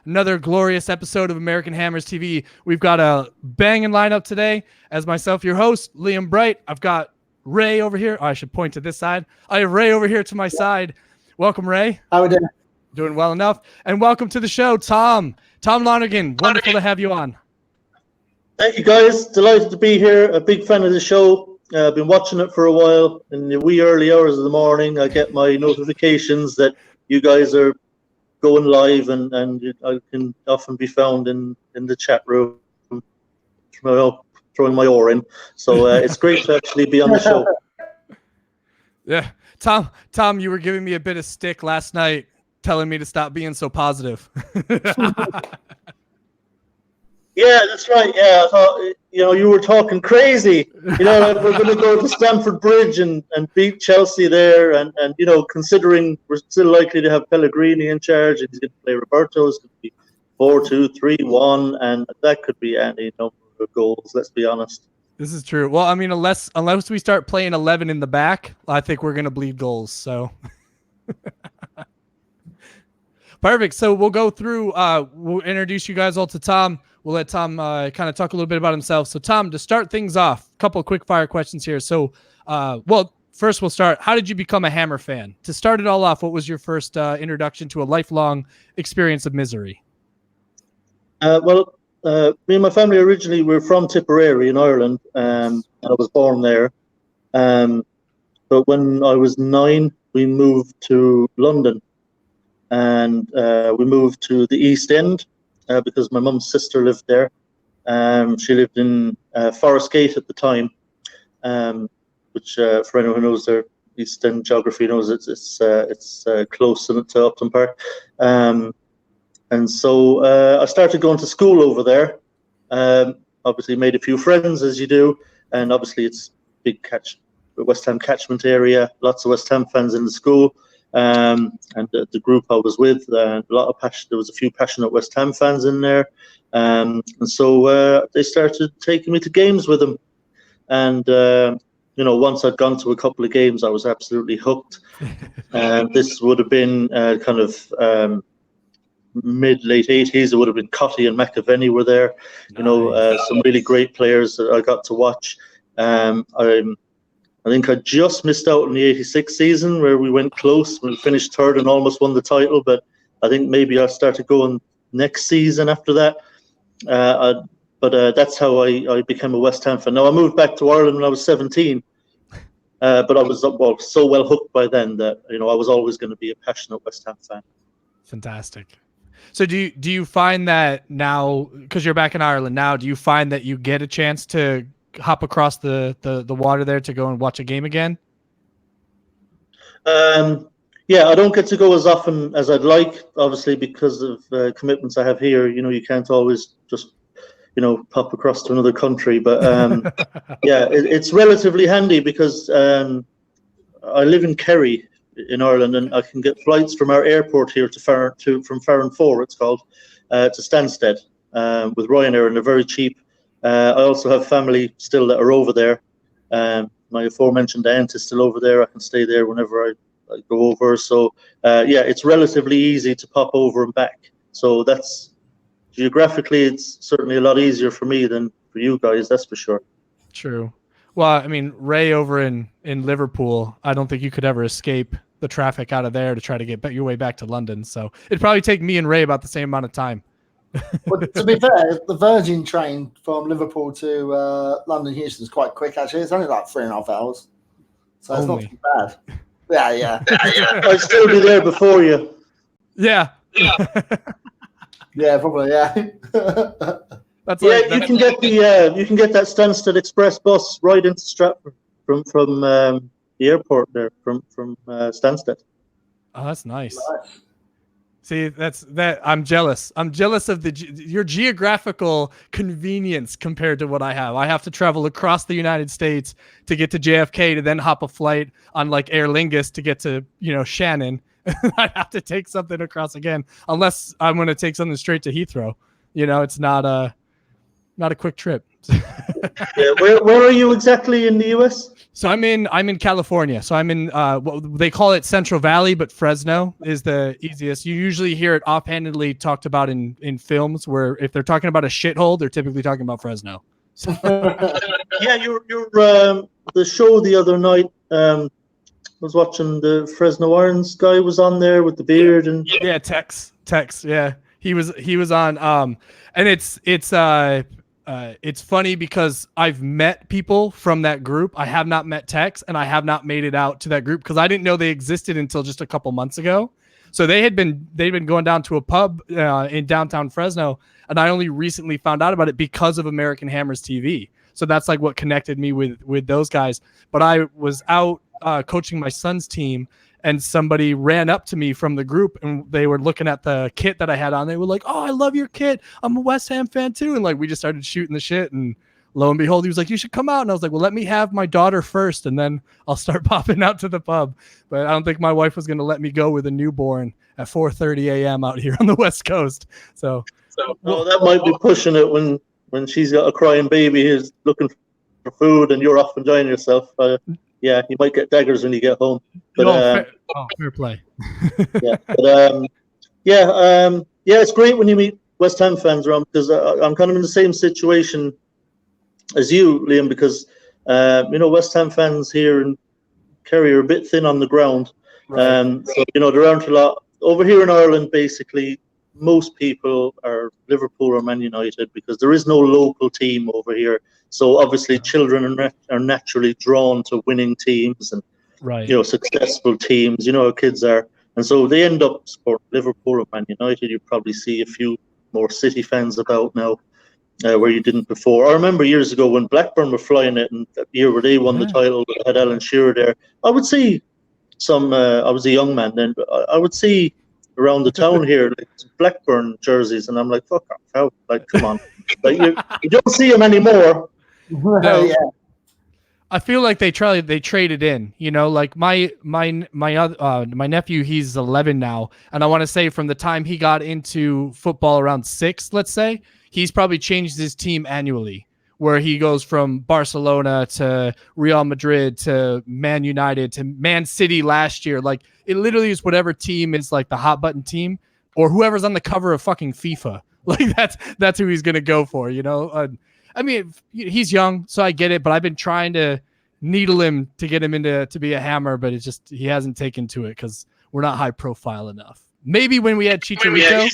Another glorious episode of American Hammers TV. We've got a banging lineup today. As myself, your host, Liam Bright. I've got Ray over here. Oh, I should point to this side. I have Ray over here to my side. Welcome, Ray. How are we doing? Doing well enough. And welcome to the show, Tom. Tom Lonergan. Wonderful to have you on. Thank you, guys. Delighted to be here. A big fan of the show. I've been watching it for a while. In the wee early hours of the morning, I get my notifications that you guys are going live, and I can often be found in the chat room throwing my oar in. So it's great to actually be on the show. Yeah. Tom, you were giving me a bit of stick last night, telling me to stop being so positive. Yeah, that's right. Yeah, I thought, you were talking crazy. Like we're going to go to Stamford Bridge and beat Chelsea there. And considering we're still likely to have Pellegrini in charge, and he's going to play Roberto, it's going to be 4-2, 3-1, and that could be any number of goals, let's be honest. This is true. Well, I mean, unless we start playing 11 in the back, I think we're going to bleed goals. So perfect. So we'll go through, we'll introduce you guys all to Tom. We'll let Tom kind of talk a little bit about himself. So Tom, to start things off, a couple of quick fire questions here. So, first we'll start. How did you become a Hammer fan? To start it all off, what was your first introduction to a lifelong experience of misery? Me and my family originally were from Tipperary in Ireland, and I was born there. But when I was 9, we moved to London, and we moved to the East End because my mum's sister lived there. She lived in Forest Gate at the time, which for anyone who knows their East End geography knows it's close to Upton Park. And so I started going to school over there. Obviously made a few friends, as you do, and obviously it's big West Ham catchment area, lots of West Ham fans in the school, and the group I was with, a lot of passion. There was a few passionate West Ham fans in there, and so they started taking me to games with them, and once I'd gone to a couple of games, I was absolutely hooked. This would have been kind of mid-late 80s. It would have been Cotty and McAvenny were there. Nice. Some really great players that I got to watch. I think I just missed out in the 86 season where we went close. We finished third and almost won the title, but I think maybe I started going next season after that. But that's how I became a West Ham fan. Now, I moved back to Ireland when I was 17, but I was so well hooked by then that I was always going to be a passionate West Ham fan. Fantastic. So do you find that now, because you're back in Ireland now, do you find that you get a chance to hop across the water there to go and watch a game again? Yeah, I don't get to go as often as I'd like, obviously, because of commitments I have here. You can't always just, pop across to another country. But yeah, it's relatively handy because I live in Kerry in Ireland, and I can get flights from our airport here from Farran 4, it's called, to Stansted with Ryanair, and they're very cheap. I also have family still that are over there. My aforementioned aunt is still over there. I can stay there whenever I go over. So yeah, it's relatively easy to pop over and back. So that's geographically, it's certainly a lot easier for me than for you guys. That's for sure. True. Well, I mean, Ray over in Liverpool, I don't think you could ever escape the traffic out of there to try to get your way back to London. So it'd probably take me and Ray about the same amount of time. Well, to be fair, the Virgin train from Liverpool to London Houston is quite quick, actually. It's only like 3.5 hours. So it's not too bad. Yeah. I'd still be there before you. Yeah. Yeah, probably, yeah. You can get that Stansted Express bus right into Stratford from the airport there, from Stansted. Oh, that's nice. See, I'm jealous. I'm jealous of your geographical convenience compared to what I have. I have to travel across the United States to get to JFK to then hop a flight on like Aer Lingus to get to, Shannon. I'd have to take something across again, unless I'm going to take something straight to Heathrow. It's not a quick trip. Yeah, where are you exactly in the US? So I'm in California. So I'm in what they call it Central Valley, but Fresno is the easiest. You usually hear it offhandedly talked about in films where if they're talking about a shithole, they're typically talking about Fresno. So. Yeah, your the show the other night. Was watching the Fresno Irons guy was on there with the beard and Tex. Yeah, he was on. And it's funny because I've met people from that group. I have not met Tex, and I have not made it out to that group because I didn't know they existed until just a couple months ago. So they'd been going down to a pub in downtown Fresno, and I only recently found out about it because of American Hammers TV. So that's like what connected me with those guys. But I was out coaching my son's team, and somebody ran up to me from the group, and they were looking at the kit that I had on. They were like, "Oh, I love your kit. I'm a West Ham fan too." And like we just started shooting the shit, and lo and behold, he was like, "You should come out." And I was like, "Well, let me have my daughter first, and then I'll start popping out to the pub." But I don't think my wife was going to let me go with a newborn at 4:30 a.m. out here on the West Coast. So well, that might be pushing it when she's got a crying baby who's looking for food, and you're off enjoying yourself. Yeah, you might get daggers when you get home. But fair play. Yeah, but yeah, it's great when you meet West Ham fans around because I'm kind of in the same situation as you, Liam, because West Ham fans here in Kerry are a bit thin on the ground. Right. So there aren't a lot over here in Ireland. Basically, most people are Liverpool or Man United because there is no local team over here. So obviously, children are naturally drawn to winning teams and successful teams. You know how kids are, and so they end up supporting Liverpool or Man United. You probably see a few more City fans about now, where you didn't before. I remember years ago when Blackburn were flying it, and that year where they won the title, had Alan Shearer there. I would see some. I was a young man then, but I would see around the town here like Blackburn jerseys, and I'm like, fuck off, how? Like, come on, like you don't see them anymore. No, yeah. I feel like they traded in, like my nephew, he's 11 now. And I want to say from the time he got into football around 6, let's say, he's probably changed his team annually, where he goes from Barcelona to Real Madrid to Man United to Man City last year. Like it literally is whatever team is like the hot button team or whoever's on the cover of fucking FIFA. Like that's who he's going to go for, I mean, he's young, so I get it, but I've been trying to needle him to get him to be a Hammer, but it's just he hasn't taken to it because we're not high profile enough. Maybe when we had Chicharito,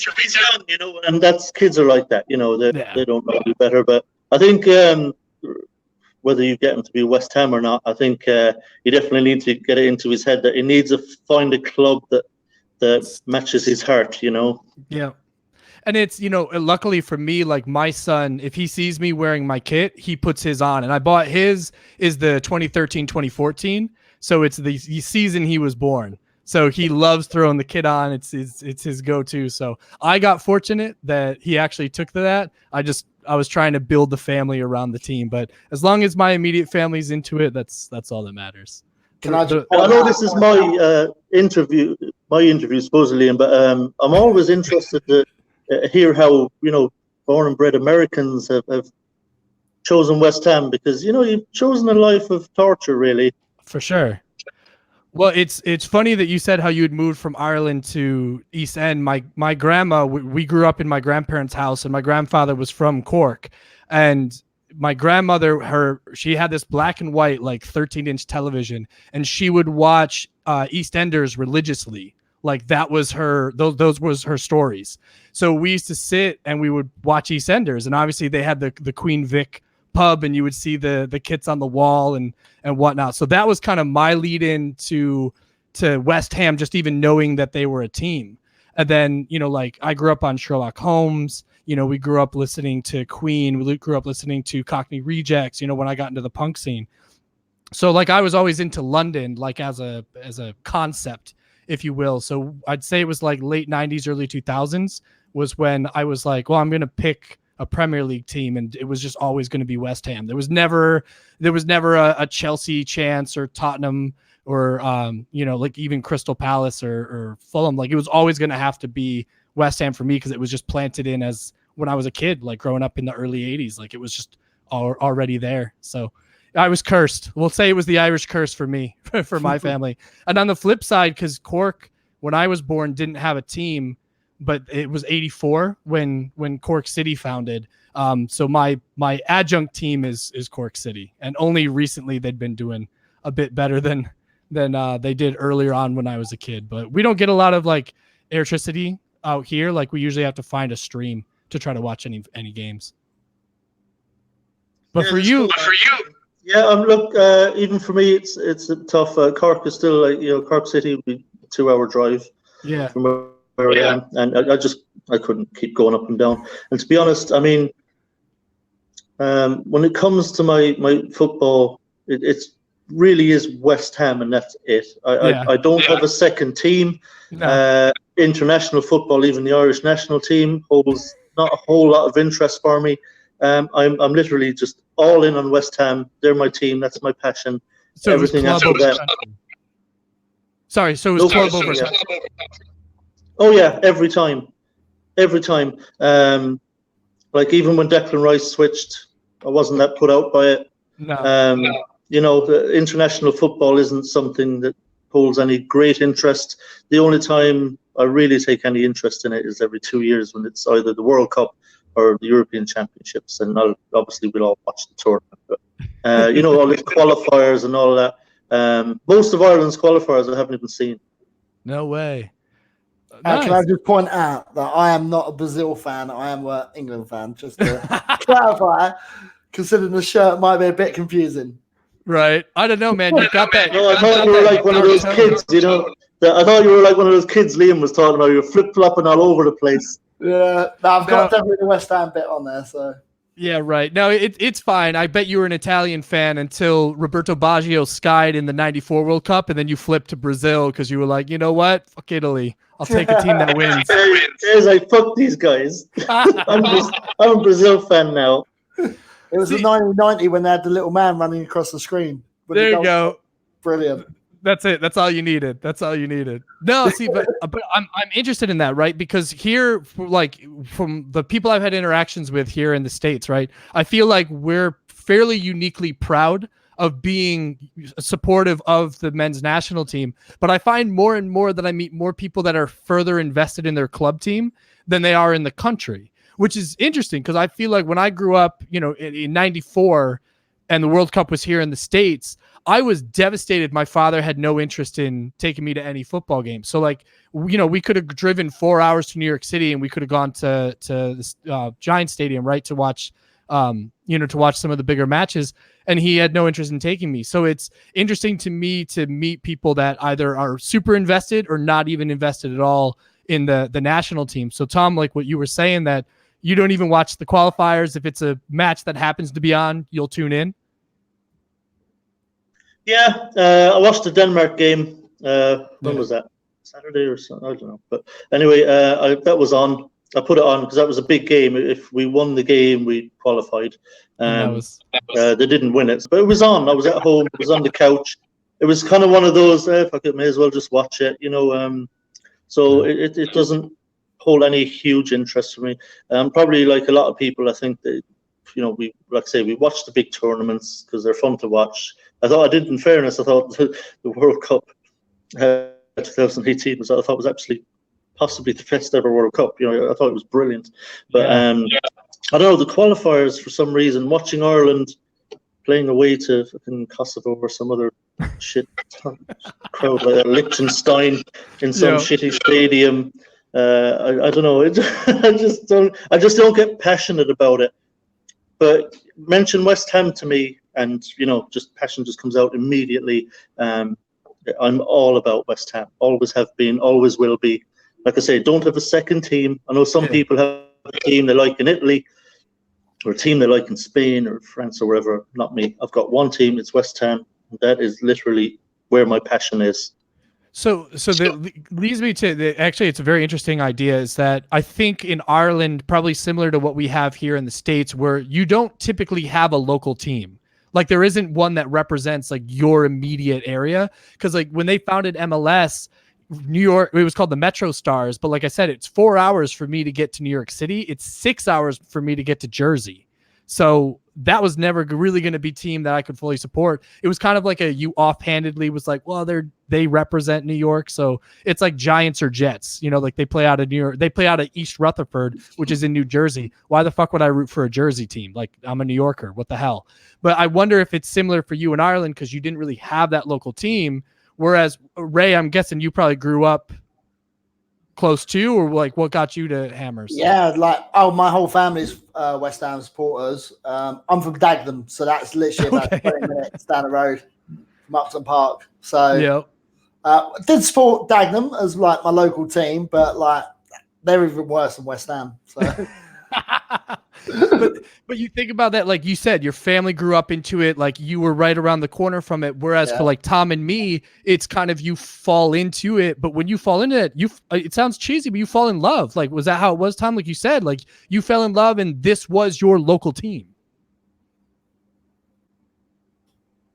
and that's kids are like that, they don't know any better. But I think whether you get him to be West Ham or not, I think you definitely need to get it into his head that he needs to find a club that matches his heart. Yeah. And it's, luckily for me, like my son, if he sees me wearing my kit, he puts his on. And I bought his is the 2013, 2014. So it's the season he was born. So he loves throwing the kit on. It's his go-to. So I got fortunate that he actually took to that. I was trying to build the family around the team. But as long as my immediate family's into it, that's all that matters. I know this is my interview supposedly, but I'm always interested to hear how born and bred Americans have chosen West Ham because you've chosen a life of torture, really. For sure. Well, it's funny that you said how you had moved from Ireland to East End. My grandma, we grew up in my grandparents' house, and my grandfather was from Cork, and my grandmother, she had this black and white like 13-inch television, and she would watch EastEnders religiously. Like that was those was her stories. So we used to sit and we would watch EastEnders, and obviously they had the Queen Vic pub, and you would see the kits on the wall and whatnot. So that was kind of my lead in to West Ham, just even knowing that they were a team. And then like I grew up on Sherlock Holmes. We grew up listening to Queen. We grew up listening to Cockney Rejects. When I got into the punk scene, so like I was always into London, like as a concept, if you will. So I'd say it was like late 90s, early 2000s was when I was like, well, I'm going to pick a Premier League team. And it was just always going to be West Ham. There was never a Chelsea chance or Tottenham or, like even Crystal Palace or Fulham. Like it was always going to have to be West Ham for me because it was just planted in as when I was a kid, like growing up in the early 80s. Like it was just already there. So I was cursed. We'll say it was the Irish curse for me, for my family. And on the flip side, because Cork, when I was born, didn't have a team, but it was 84 when Cork City founded. So my adjunct team is Cork City, and only recently they'd been doing a bit better than they did earlier on when I was a kid. But we don't get a lot of like electricity out here. Like we usually have to find a stream to try to watch any games. But for you. Yeah, look, even for me, it's tough. Cork is still like, Cork City would be a 2-hour drive. Yeah. From where I am, and I couldn't keep going up and down. And to be honest, I mean, when it comes to my football, it really is West Ham, and that's it. I don't have a second team. No. International football, even the Irish national team, holds not a whole lot of interest for me. I'm literally just all in on West Ham. They're my team. That's my passion. So everything after that. Sorry, so it was club over. Oh yeah, every time. Like even when Declan Rice switched, I wasn't that put out by it. No. The international football isn't something that holds any great interest. The only time I really take any interest in it is every 2 years when it's either the World Cup or the European Championships, and obviously we'll all watch the tournament. But, all the qualifiers and all that. Most of Ireland's qualifiers I haven't even seen. No way. Nice. Can I just point out that I am not a Brazil fan, I am an England fan, just to clarify, considering the shirt might be a bit confusing. Right. I don't know, man. You got that. No, I thought you were like one of those kids, I thought you were like one of those kids Liam was talking about. You're flip-flopping all over the place. Yeah, I've got definitely the West Ham bit on there, so. Yeah, right. No, it's fine. I bet you were an Italian fan until Roberto Baggio skied in the '94 World Cup, and then you flipped to Brazil because you were like, you know what? Fuck Italy. I'll take a team that wins. It's like, fuck these guys. I'm a Brazil fan now. It was the 1990 when they had the little man running across the screen. There you go. Brilliant. That's it. That's all you needed. No, see, but I'm interested in that, right? Because here, like from the people I've had interactions with here in the States, right? I feel like we're fairly uniquely proud of being supportive of the men's national team. But I find more and more that I meet more people that are further invested in their club team than they are in the country, which is interesting because I feel like when I grew up, in '94 and the World Cup was here in the States, I was devastated. My father had no interest in taking me to any football game. So like, we could have driven 4 hours to New York City and we could have gone to this Giant Stadium, right, to watch, to watch some of the bigger matches. And he had no interest in taking me. So it's interesting to me to meet people that either are super invested or not even invested at all in the national team. So Tom, like what you were saying, that you don't even watch the qualifiers. If it's a match that happens to be on, you'll tune in. Yeah, I watched the Denmark game. When was that? Saturday or something? I don't know. But anyway, that was on. I put it on because that was a big game. If we won the game, we qualified. They didn't win it, but it was on. I was at home. It was on the couch. It was kind of one of those. Fuck it, may as well just watch it. So it doesn't hold any huge interest for me. Probably like a lot of people, I think that we watch the big tournaments because they're fun to watch. In fairness, I thought the World Cup 2018 was actually possibly the best ever World Cup. I thought it was brilliant. But I don't know, the qualifiers, for some reason, watching Ireland playing away to fucking Kosovo or some other shit crowd like Liechtenstein in some shitty stadium. I don't know. I just don't get passionate about it. But mention West Ham to me, and just passion just comes out immediately. I'm all about West Ham. Always have been. Always will be. Like I say, don't have a second team. I know some people have a team they like in Italy, or a team they like in Spain or France or wherever. Not me. I've got one team. It's West Ham. That is literally where my passion is. So that leads me to actually, it's a very interesting idea, is that I think in Ireland, probably similar to what we have here in the States, where you don't typically have a local team. Like there isn't one that represents like your immediate area. Cause like when they founded MLS, New York, it was called the Metro Stars. But like I said, it's 4 hours for me to get to New York City. It's 6 hours for me to get to Jersey. So that was never really going to be a team that I could fully support. It was kind of like you offhandedly was like, well, they represent New York, so it's like Giants or Jets, like they play out of New York, they play out of East Rutherford, which is in New Jersey. Why the fuck would I root for a Jersey team? Like, I'm a New Yorker, what the hell? But I wonder if it's similar for you in Ireland, because you didn't really have that local team, whereas Ray, I'm guessing you probably grew up close to, or like what got you to Hammers? Yeah, my whole family's West Ham supporters. I'm from Dagenham, so that's literally about 20 minutes down the road from Upton Park. So did support Dagenham as like my local team, but like they're even worse than West Ham. So but you think about that, like you said, your family grew up into it, like you were right around the corner from it, whereas for like Tom and me, it's kind of you fall into it. But when you fall into it, it sounds cheesy, but you fall in love. Like, was that how it was, Tom? Like you said, like you fell in love and this was your local team.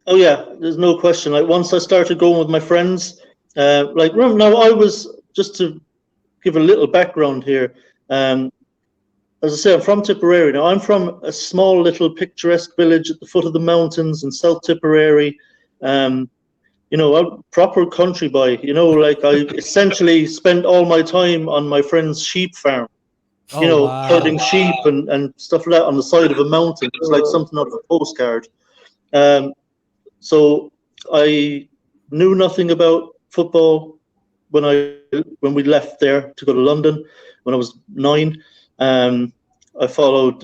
Oh yeah, there's no question. Like once I started going with my friends, like now I was, just to give a little background here, as I say, I'm from Tipperary. Now, I'm from a small little picturesque village at the foot of the mountains in South Tipperary. I'm a proper country boy. Like I essentially spent all my time on my friend's sheep farm, herding sheep and stuff like that on the side of a mountain. It's like something out of a postcard. So I knew nothing about football when we left there to go to London when I was 9. I followed,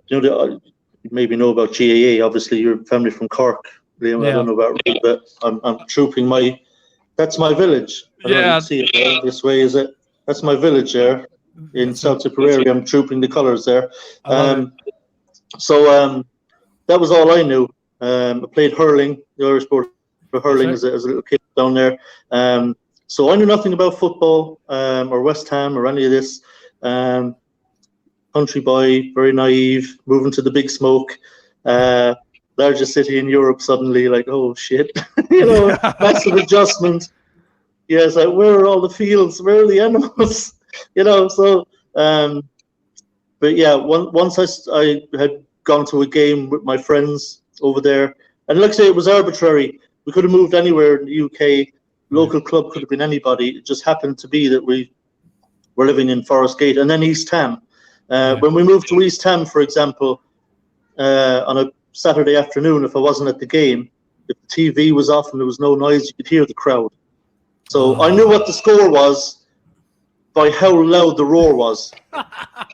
you maybe know about GAA. Obviously, your family from Cork, Liam. Yeah. I don't know about you, but I'm trooping that's my village. I don't know if you can see it there. This way, is it? That's my village there in South Tipperary. I'm trooping the colours there. So that was all I knew. I played hurling, the Irish sport for hurling as a little kid down there. So I knew nothing about football or West Ham or any of this. Country boy, very naive, moving to the big smoke. Largest city in Europe suddenly, like, oh shit, massive adjustment. Yeah, it's like, where are all the fields? Where are the animals? So, but yeah, once I had gone to a game with my friends over there, and like I say, it was arbitrary. We could have moved anywhere in the UK. Local club could have been anybody. It just happened to be that we were living in Forest Gate and then East Ham. When we moved to East Ham, for example, on a Saturday afternoon, if I wasn't at the game, if the TV was off and there was no noise, you could hear the crowd. So I knew what the score was by how loud the roar was.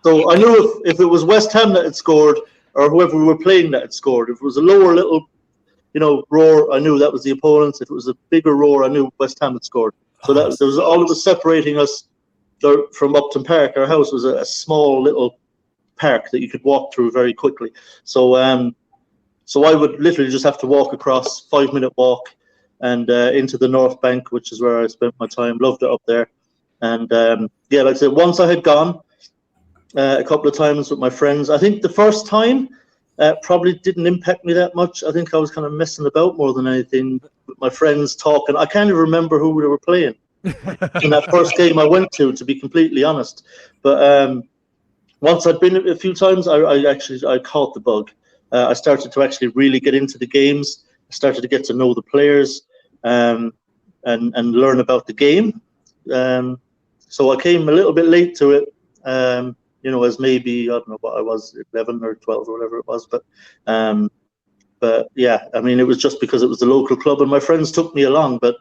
So I knew if it was West Ham that had scored or whoever we were playing that had scored. If it was a lower little, roar, I knew that was the opponent. If it was a bigger roar, I knew West Ham had scored. So there was all that was separating us from Upton Park. Our house was a small little park that you could walk through very quickly. So I would literally just have to walk across, 5-minute walk, and into the North Bank, which is where I spent my time. Loved it up there. And like I said, once I had gone a couple of times with my friends, I think the first time probably didn't impact me that much. I think I was kind of messing about more than anything with my friends talking. I can't even remember who we were playing in that first game I went to be completely honest. But once I'd been a few times, I caught the bug. I started to actually really get into the games. I started to get to know the players and learn about the game. So I came a little bit late to it, as maybe, I don't know what I was, 11 or 12 or whatever it was. But yeah, I mean, it was just because it was the local club and my friends took me along. But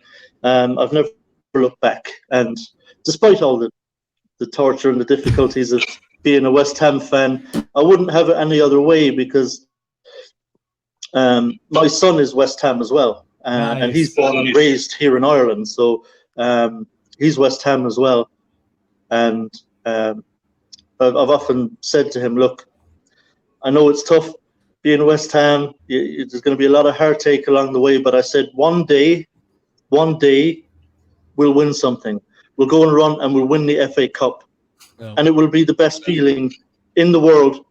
I've never looked back. And despite all the torture and the difficulties of being a West Ham fan, I wouldn't have it any other way because my son is West Ham as well. Nice. And he's born and raised here in Ireland. So he's West Ham as well. And I've often said to him, look, I know it's tough being West Ham. There's going to be a lot of heartache along the way. But I said, one day, we'll win something. We'll go and run and we'll win the FA Cup. Oh. And it will be the best feeling in the world.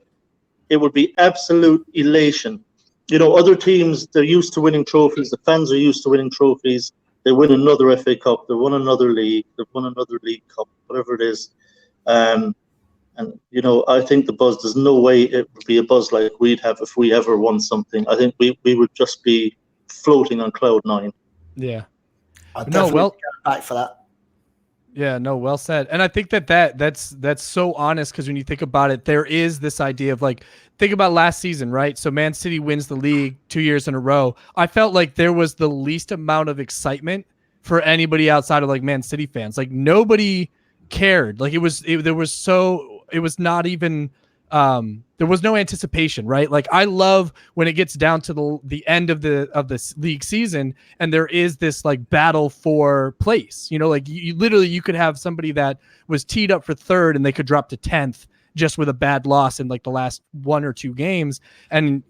It will be absolute elation. Other teams, they're used to winning trophies. The fans are used to winning trophies. They win another FA Cup. They won another league. They've won another League Cup, whatever it is. And And, I think the buzz, there's no way it would be a buzz like we'd have if we ever won something. I think we would just be floating on cloud 9. Yeah. I'd definitely go back for that. Yeah, no, well said. And I think that's so honest, because when you think about it, there is this idea of like, think about last season, right? So Man City wins the league 2 years in a row. I felt like there was the least amount of excitement for anybody outside of like Man City fans. Like nobody cared. Like there was not even there was no anticipation, right? Like I love when it gets down to the end of the league season and there is this like battle for place, like you literally, you could have somebody that was teed up for third and they could drop to 10th just with a bad loss in like the last 1 or 2 games. And,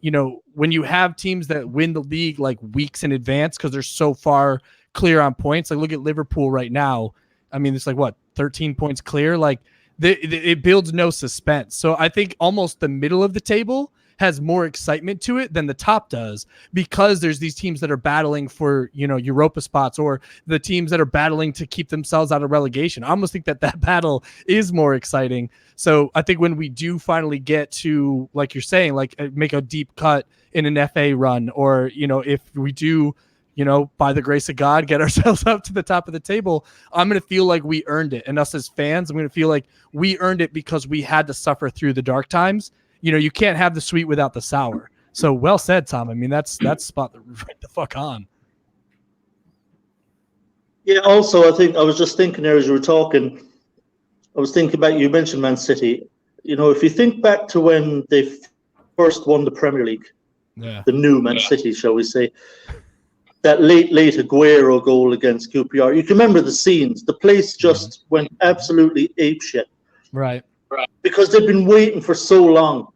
when you have teams that win the league like weeks in advance, because they're so far clear on points, like look at Liverpool right now. I mean, it's like 13 points clear. Like it builds no suspense. So I think almost the middle of the table has more excitement to it than the top does, because there's these teams that are battling for, Europa spots, or the teams that are battling to keep themselves out of relegation. I almost think that battle is more exciting. So I think when we do finally get to, like you're saying, like make a deep cut in an FA run, or, if we do, by the grace of God, get ourselves up to the top of the table, I'm going to feel like we earned it. And us as fans, I'm going to feel like we earned it because we had to suffer through the dark times. You can't have the sweet without the sour. So well said, Tom. I mean, that's spot right the fuck on. Yeah, also, I think I was just thinking there as you were talking, I was thinking about, you mentioned Man City. If you think back to when they first won the Premier League, the new Man City, shall we say, that late Aguero goal against QPR. You can remember the scenes. The place just went absolutely apeshit. Right. Because they've been waiting for so long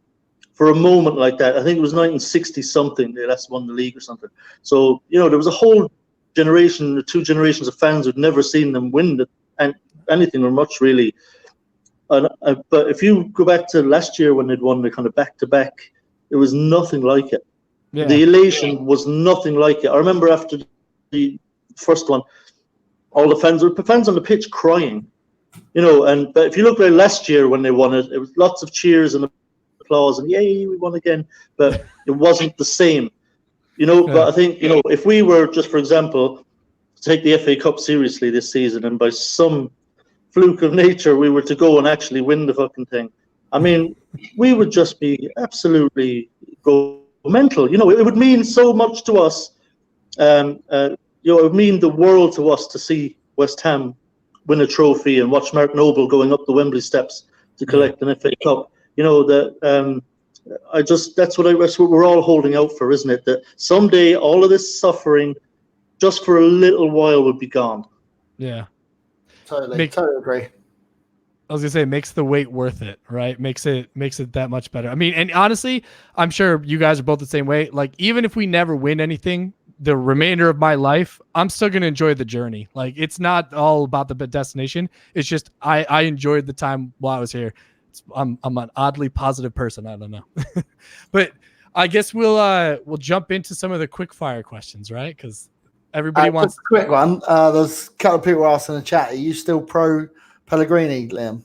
for a moment like that. I think it was 1960 something. They last won the league or something. So, there was a whole generation or 2 generations of fans who'd never seen them win anything or much, really. But if you go back to last year when they'd won the kind of back-to-back, it was nothing like it. Yeah. The elation was nothing like it. I remember after the first one, all the fans on the pitch crying, but if you look at last year when they won it, it was lots of cheers and applause and yay, we won again, but it wasn't the same, But I think, if we were just, for example, to take the FA Cup seriously this season, and by some fluke of nature we were to go and actually win the fucking thing, I mean, we would just be absolutely mental. It would mean so much to us. It would mean the world to us to see West Ham win a trophy and watch Mark Noble going up the Wembley steps to collect an FA Cup. That's what we're all holding out for, isn't it? That someday all of this suffering, just for a little while, would be gone. Yeah, totally agree. I was gonna say, it makes the wait worth it, right? Makes it that much better. I mean, and honestly, I'm sure you guys are both the same way. Like, even if we never win anything, the remainder of my life, I'm still gonna enjoy the journey. Like, it's not all about the destination. It's just I enjoyed the time while I was here. I'm an oddly positive person. I don't know, but I guess we'll jump into some of the quick fire questions, right? Because everybody wants a quick one. There's a couple of people asking in the chat. Are you still pro Pellegrini, Liam?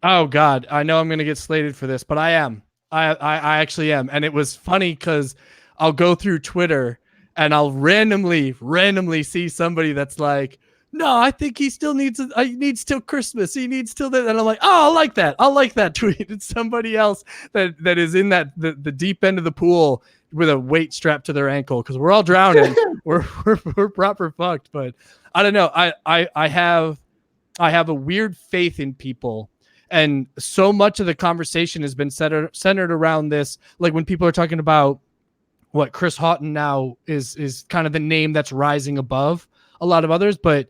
Oh God, I know I'm going to get slated for this, but I am. I actually am. And it was funny because I'll go through Twitter and I'll randomly see somebody that's like, no, I think he still needs till Christmas. He needs till that. And I'm like, oh, I like that tweet. It's somebody else that is in the deep end of the pool with a weight strapped to their ankle, because we're all drowning. we're proper fucked. But I don't know. I have a weird faith in people, and so much of the conversation has been centered around this. Like when people are talking about what Chris Houghton now is kind of the name that's rising above a lot of others, but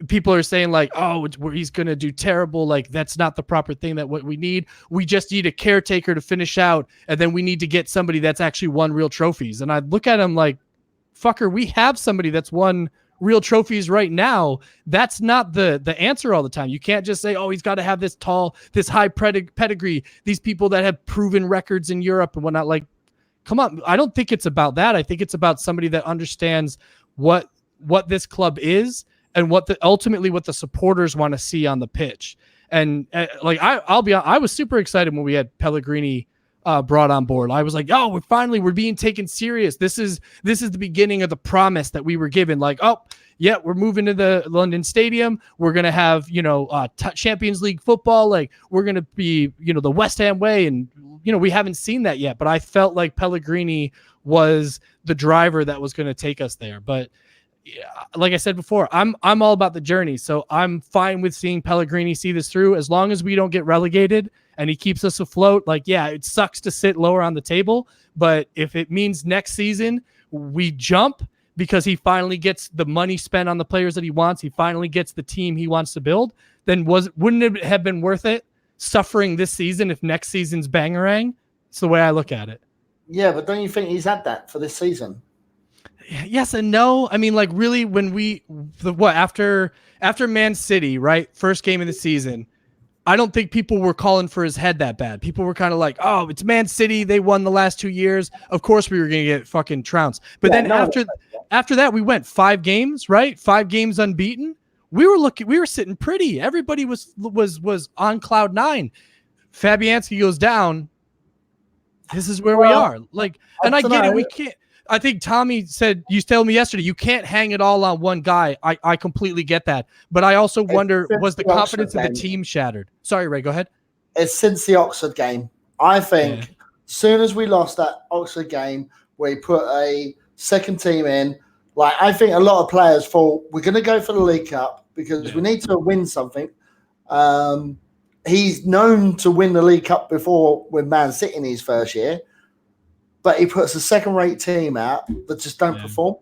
people are saying like, oh, he's going to do terrible. Like, that's not the proper thing, that what we need. We just need a caretaker to finish out. And then we need to get somebody that's actually won real trophies. And I look at him like, fucker, we have somebody that's won real trophies right now. That's not the answer all the time. You can't just say, oh, he's got to have this high pedigree, these people that have proven records in Europe and whatnot. Like, come on. I don't think it's about that. I think it's about somebody that understands what this club is and ultimately what the supporters want to see on the pitch. And I was super excited when we had Pellegrini brought on board. I was like, oh, we're being taken serious. This is the beginning of the promise that we were given. Like, oh yeah, we're moving to the London Stadium. We're gonna have Champions League football. Like, we're gonna be the West Ham way, and we haven't seen that yet. But I felt like Pellegrini was the driver that was gonna take us there. But yeah, like I said before, I'm all about the journey. So I'm fine with seeing Pellegrini see this through as long as we don't get relegated and he keeps us afloat. Like, yeah, it sucks to sit lower on the table, but if it means next season we jump because he finally gets the money spent on the players that he wants, he finally gets the team he wants to build, then wouldn't it have been worth it suffering this season if next season's Bangarang? It's the way I look at it. Yeah, but don't you think he's had that for this season? Yes and no. I mean, like, really, when after Man City, right? First game of the season, I don't think people were calling for his head that bad. People were kind of like, oh, it's Man City. They won the last 2 years. Of course we were going to get fucking trounced. But then after that, we went 5 games, right? 5 games unbeaten. We were sitting pretty. Everybody was on cloud 9. Fabianski goes down. This is where we are. Like, and I get it. We can't. I think Tommy said, you told me yesterday, you can't hang it all on one guy. I completely get that. But I also wonder, was the confidence of the team shattered? Sorry, Ray, go ahead. It's since the Oxford game. I think as soon as we lost that Oxford game, we put a second team in. Like, I think a lot of players thought, we're going to go for the League Cup because we need to win something. He's known to win the League Cup before with Man City in his first year. But he puts a second-rate team out that just don't perform.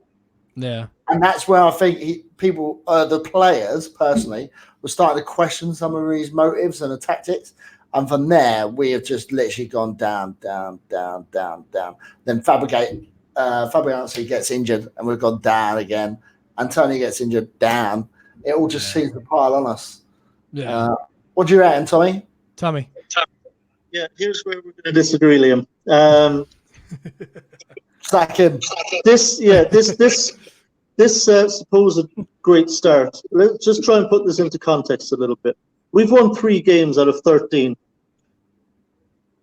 Yeah. And that's where I think the players, personally, were starting to question some of his motives and the tactics. And from there, we have just literally gone down, down, down, down, down. Then Fabianski gets injured, and we've gone down again. Antonio gets injured, down. It all just seems to pile on us. Yeah. What do you reckon, Tommy? Yeah, here's where we're going to disagree, Liam. Sack him. This supposed great start. Let's just try and put this into context a little bit. We've won 3 games out of 13.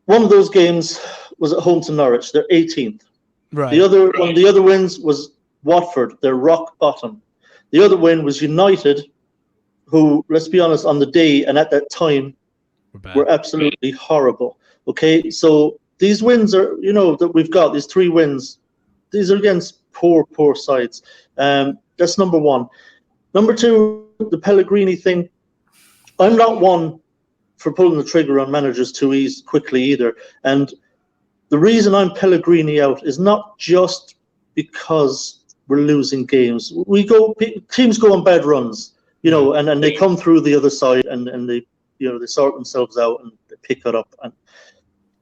One of those games was at home to Norwich. They're 18th. Right. One of the other wins was Watford. They're rock bottom. The other win was United, who, let's be honest, on the day and at that time, were absolutely horrible. Okay, so these wins are, that we've got, these 3 wins, these are against poor sides. That's number 1. Number 2, the Pellegrini thing. I'm not one for pulling the trigger on managers too quickly either. And the reason I'm Pellegrini out is not just because we're losing games. Teams go on bad runs, and they come through the other side and they, they sort themselves out and they pick it up. And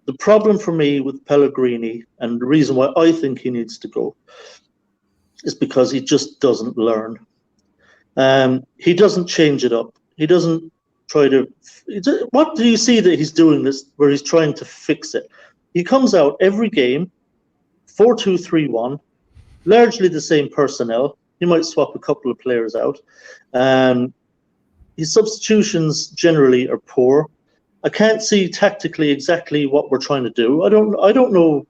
the problem for me with Pellegrini, and the reason why I think he needs to go, is because he just doesn't learn. He doesn't change it up. He doesn't try to. What do you see that he's doing this, where he's trying to fix it? He comes out every game, 4-2-3-1, largely the same personnel. He might swap a couple of players out. His substitutions generally are poor. I can't see tactically exactly what we're trying to do. I don't know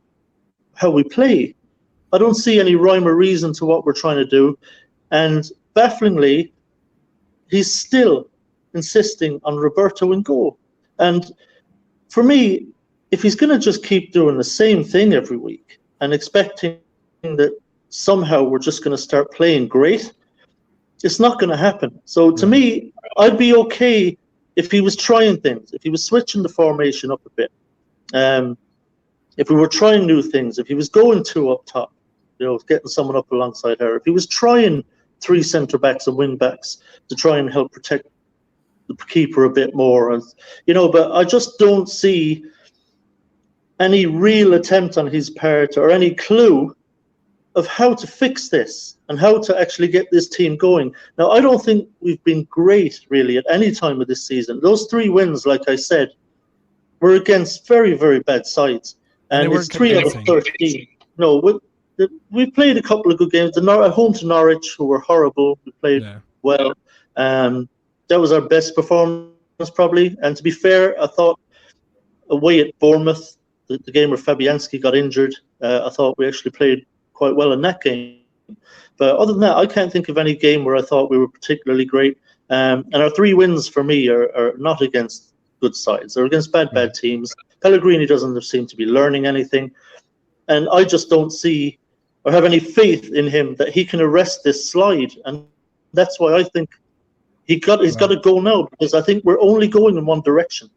how we play. I don't see any rhyme or reason to what we're trying to do. And bafflingly, he's still insisting on Roberto in goal. And for me, if he's going to just keep doing the same thing every week and expecting that somehow we're just going to start playing great, it's not going to happen. So to me, I'd be okay if he was trying things, if he was switching the formation up a bit, if we were trying new things, if he was going 2 up top, getting someone up alongside her, if he was trying 3 centre-backs and wing-backs to try and help protect the keeper a bit more, but I just don't see any real attempt on his part or any clue of how to fix this and how to actually get this team going. Now, I don't think we've been great, really, at any time of this season. Those 3 wins, like I said, were against very, very bad sides. And it's 3 out of 13. No, we played a couple of good games. At home to Norwich, who were horrible. We played well. That was our best performance probably. And to be fair, I thought away at Bournemouth, the game where Fabianski got injured, I thought we actually played quite well in that game. But other than that, I can't think of any game where I thought we were particularly great. And our 3 wins for me are not against good sides. They're against bad teams. Pellegrini doesn't seem to be learning anything. And I just don't see or have any faith in him that he can arrest this slide. And that's why I think he's got to go now, because I think we're only going in one direction.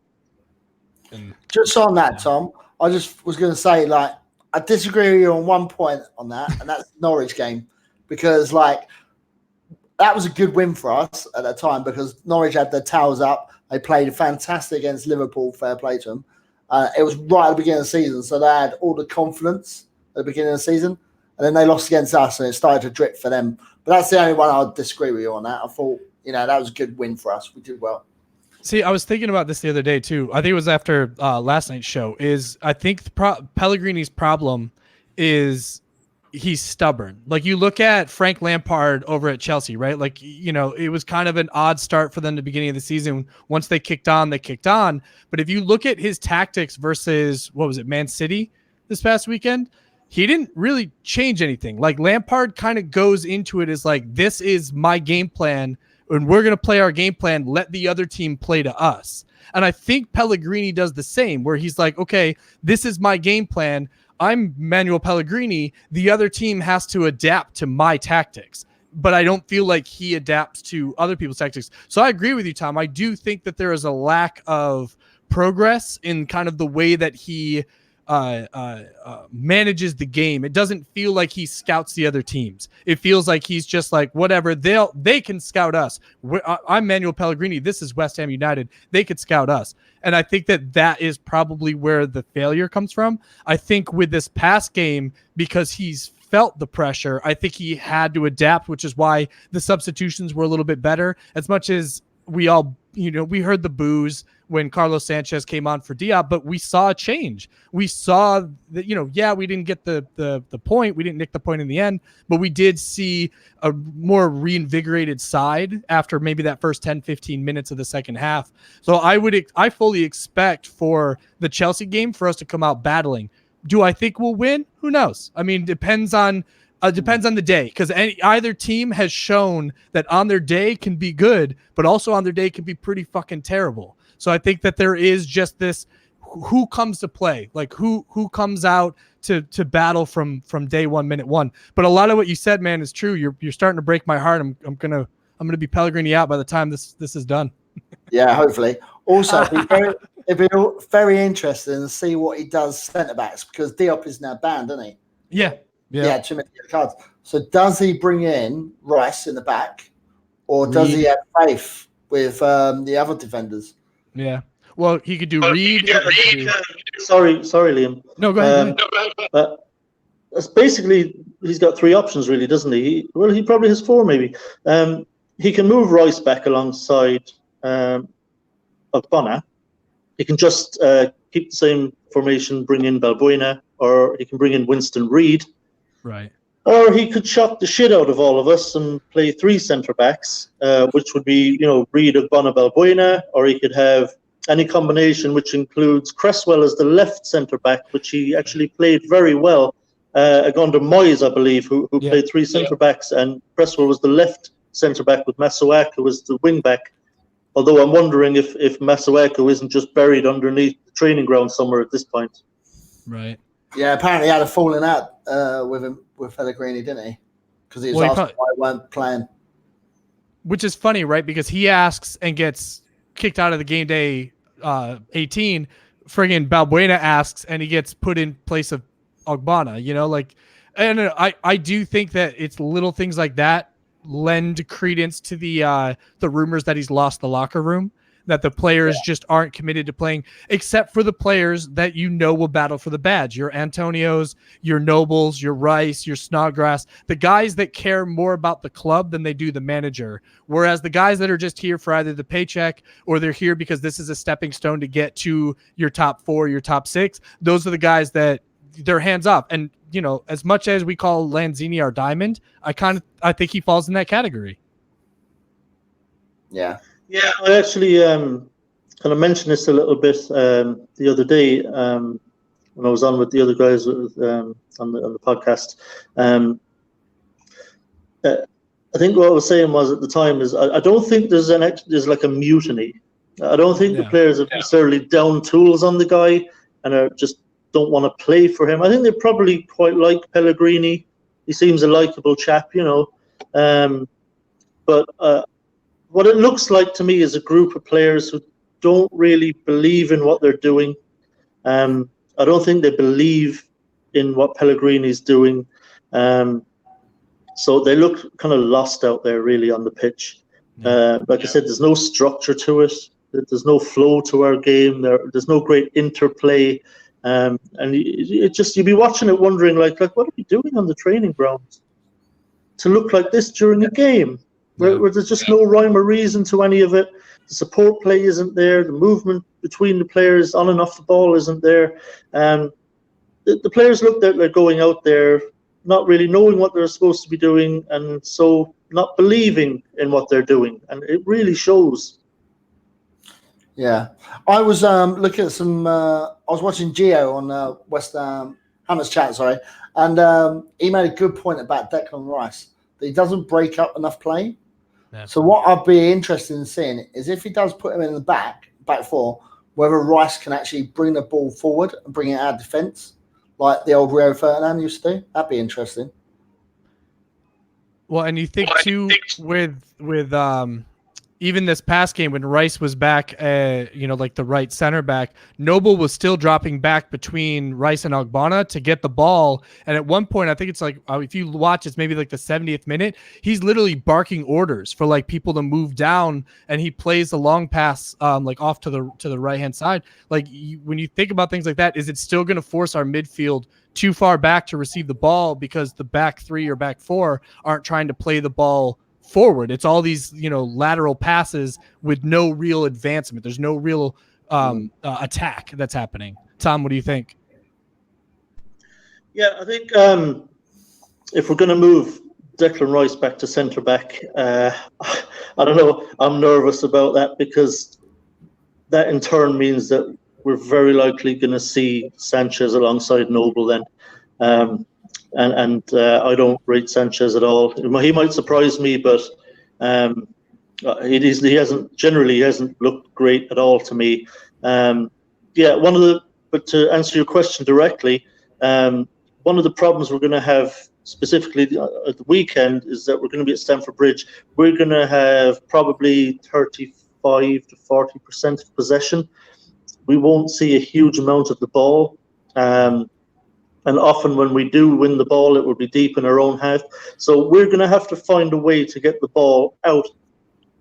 Just on that, Tom, I just was going to say, like, I disagree with you on one point on that, and that's the Norwich game, because, like, that was a good win for us at that time because Norwich had their towels up. They played fantastic against Liverpool, fair play to them. It was right at the beginning of the season, so they had all the confidence at the beginning of the season, and then they lost against us, and it started to drip for them. But that's the only one I would disagree with you on that. I thought, that was a good win for us. We did well. See, I was thinking about this the other day too. I think it was after last night's show. I think Pellegrini's problem is he's stubborn. Like, you look at Frank Lampard over at Chelsea, right? Like, it was kind of an odd start for them at the beginning of the season. Once they kicked on, But if you look at his tactics versus, Man City this past weekend, he didn't really change anything. Like, Lampard kind of goes into it as like, this is my game plan, and we're going to play our game plan. Let the other team play to us. And I think Pellegrini does the same, where he's like, okay, this is my game plan. I'm Manuel Pellegrini. The other team has to adapt to my tactics. But I don't feel like he adapts to other people's tactics. So I agree with you, Tom. I do think that there is a lack of progress in kind of the way that he manages the game. It doesn't feel like he scouts the other teams. It feels like he's just like, whatever, they can scout us. I'm Manuel Pellegrini. This is West Ham United. They could scout us. And I think that is probably where the failure comes from. I think with this past game, because he's felt the pressure, I think he had to adapt, which is why the substitutions were a little bit better. As much as we all, we heard the boos when Carlos Sanchez came on for Diop, but we saw a change. We saw that, we didn't get the point. We didn't nick the point in the end, but we did see a more reinvigorated side after maybe that first 10, 15 minutes of the second half. So I fully expect for the Chelsea game for us to come out battling. Do I think we'll win? Who knows? I mean, depends on the day, because either team has shown that on their day can be good, but also on their day can be pretty fucking terrible. So I think that there is just this, who comes to play, like who comes out to battle from day one, minute one. But a lot of what you said, man, is true. You're starting to break my heart. I'm gonna be Pellegrini out by the time this is done. Yeah, hopefully. Also, it'd be very interesting to see what he does centre backs, because Diop is now banned, isn't he? Yeah. Yeah, too many cards. So does he bring in Rice in the back, or does he have faith with the other defenders? Yeah. Well, he could do Reed. Sorry, Liam. No, go ahead. That's basically, he's got 3 options, really, doesn't he? He probably has 4, maybe. He can move Rice back alongside Ogbonna. He can just keep the same formation, bring in Balbuena, or he can bring in Winston Reid. Right. Or he could shock the shit out of all of us and play 3 centre-backs, which would be, Reid, Ogbonna, Balbuena, or he could have any combination, which includes Cresswell as the left centre-back, which he actually played very well under Moyes, I believe, who played 3 centre-backs, and Cresswell was the left centre-back with Masuaku was the wing-back. Although I'm wondering if Masuaku isn't just buried underneath the training ground somewhere at this point. Right. Yeah, apparently he had a falling out with Pellegrini, didn't he? Because he was asked why he weren't playing. Which is funny, right? Because he asks and gets kicked out of the game day 18. Friggin' Balbuena asks and he gets put in place of Ogbonna. And I do think that it's little things like that lend credence to the rumors that he's lost the locker room, that the players just aren't committed to playing, except for the players that will battle for the badge. Your Antonios, your Nobles, your Rice, your Snodgrass, the guys that care more about the club than they do the manager. Whereas the guys that are just here for either the paycheck or they're here because this is a stepping stone to get to your top 4, your top 6, those are the guys that they're hands off. And, as much as we call Lanzini our diamond, I think he falls in that category. Yeah. Yeah, I actually kind of mentioned this a little bit the other day when I was on with the other guys on the podcast. I think what I was saying was at the time is I don't think there's like a mutiny. I don't think the players are necessarily down tools on the guy and are just don't want to play for him. I think they probably quite like Pellegrini. He seems a likable chap, you know. But what it looks like to me is a group of players who don't really believe in what they're doing. I don't think they believe in what Pellegrini's doing. So they look kind of lost out there, really, on the pitch. Like I said, there's no structure to it. There's no flow to our game. There's no great interplay. And you'd be watching it wondering, like what are we doing on the training ground to look like this during a game? Where there's just no rhyme or reason to any of it. The support play isn't there. The movement between the players on and off the ball isn't there. The players look like they're going out there not really knowing what they're supposed to be doing, and so not believing in what they're doing. And it really shows. Yeah. I was looking at some I was watching Gio on West Hammer's chat, sorry, and he made a good point about Declan Rice, that he doesn't break up enough play. So what I'd be interested in seeing is if he does put him in the back four, whether Rice can actually bring the ball forward and bring it out of defence like the old Rio Ferdinand used to do. That'd be interesting. Well, and you think too with even this past game when Rice was back, like the right center back, Noble was still dropping back between Rice and Ogbonna to get the ball. And at one point, I think it's like, if you watch, it's maybe like the 70th minute, he's literally barking orders for like people to move down, and he plays the long pass like off to the right-hand side. Like when you think about things like that, is it still going to force our midfield too far back to receive the ball because the back three or back four aren't trying to play the ball forward? It's all these, lateral passes with no real advancement. There's no real attack that's happening. Tom, what do you think? Yeah, I think if we're going to move Declan Rice back to centre back, I don't know. I'm nervous about that because that in turn means that we're very likely going to see Sanchez alongside Noble then. And I don't rate Sanchez at all. He might surprise me, but he hasn't looked great at all to me. But to answer your question directly, one of the problems we're going to have specifically at the weekend is that we're going to be at Stamford Bridge. We're going to have probably 35 to 40% of possession. We won't see a huge amount of the ball. And often when we do win the ball, it will be deep in our own half. So we're going to have to find a way to get the ball out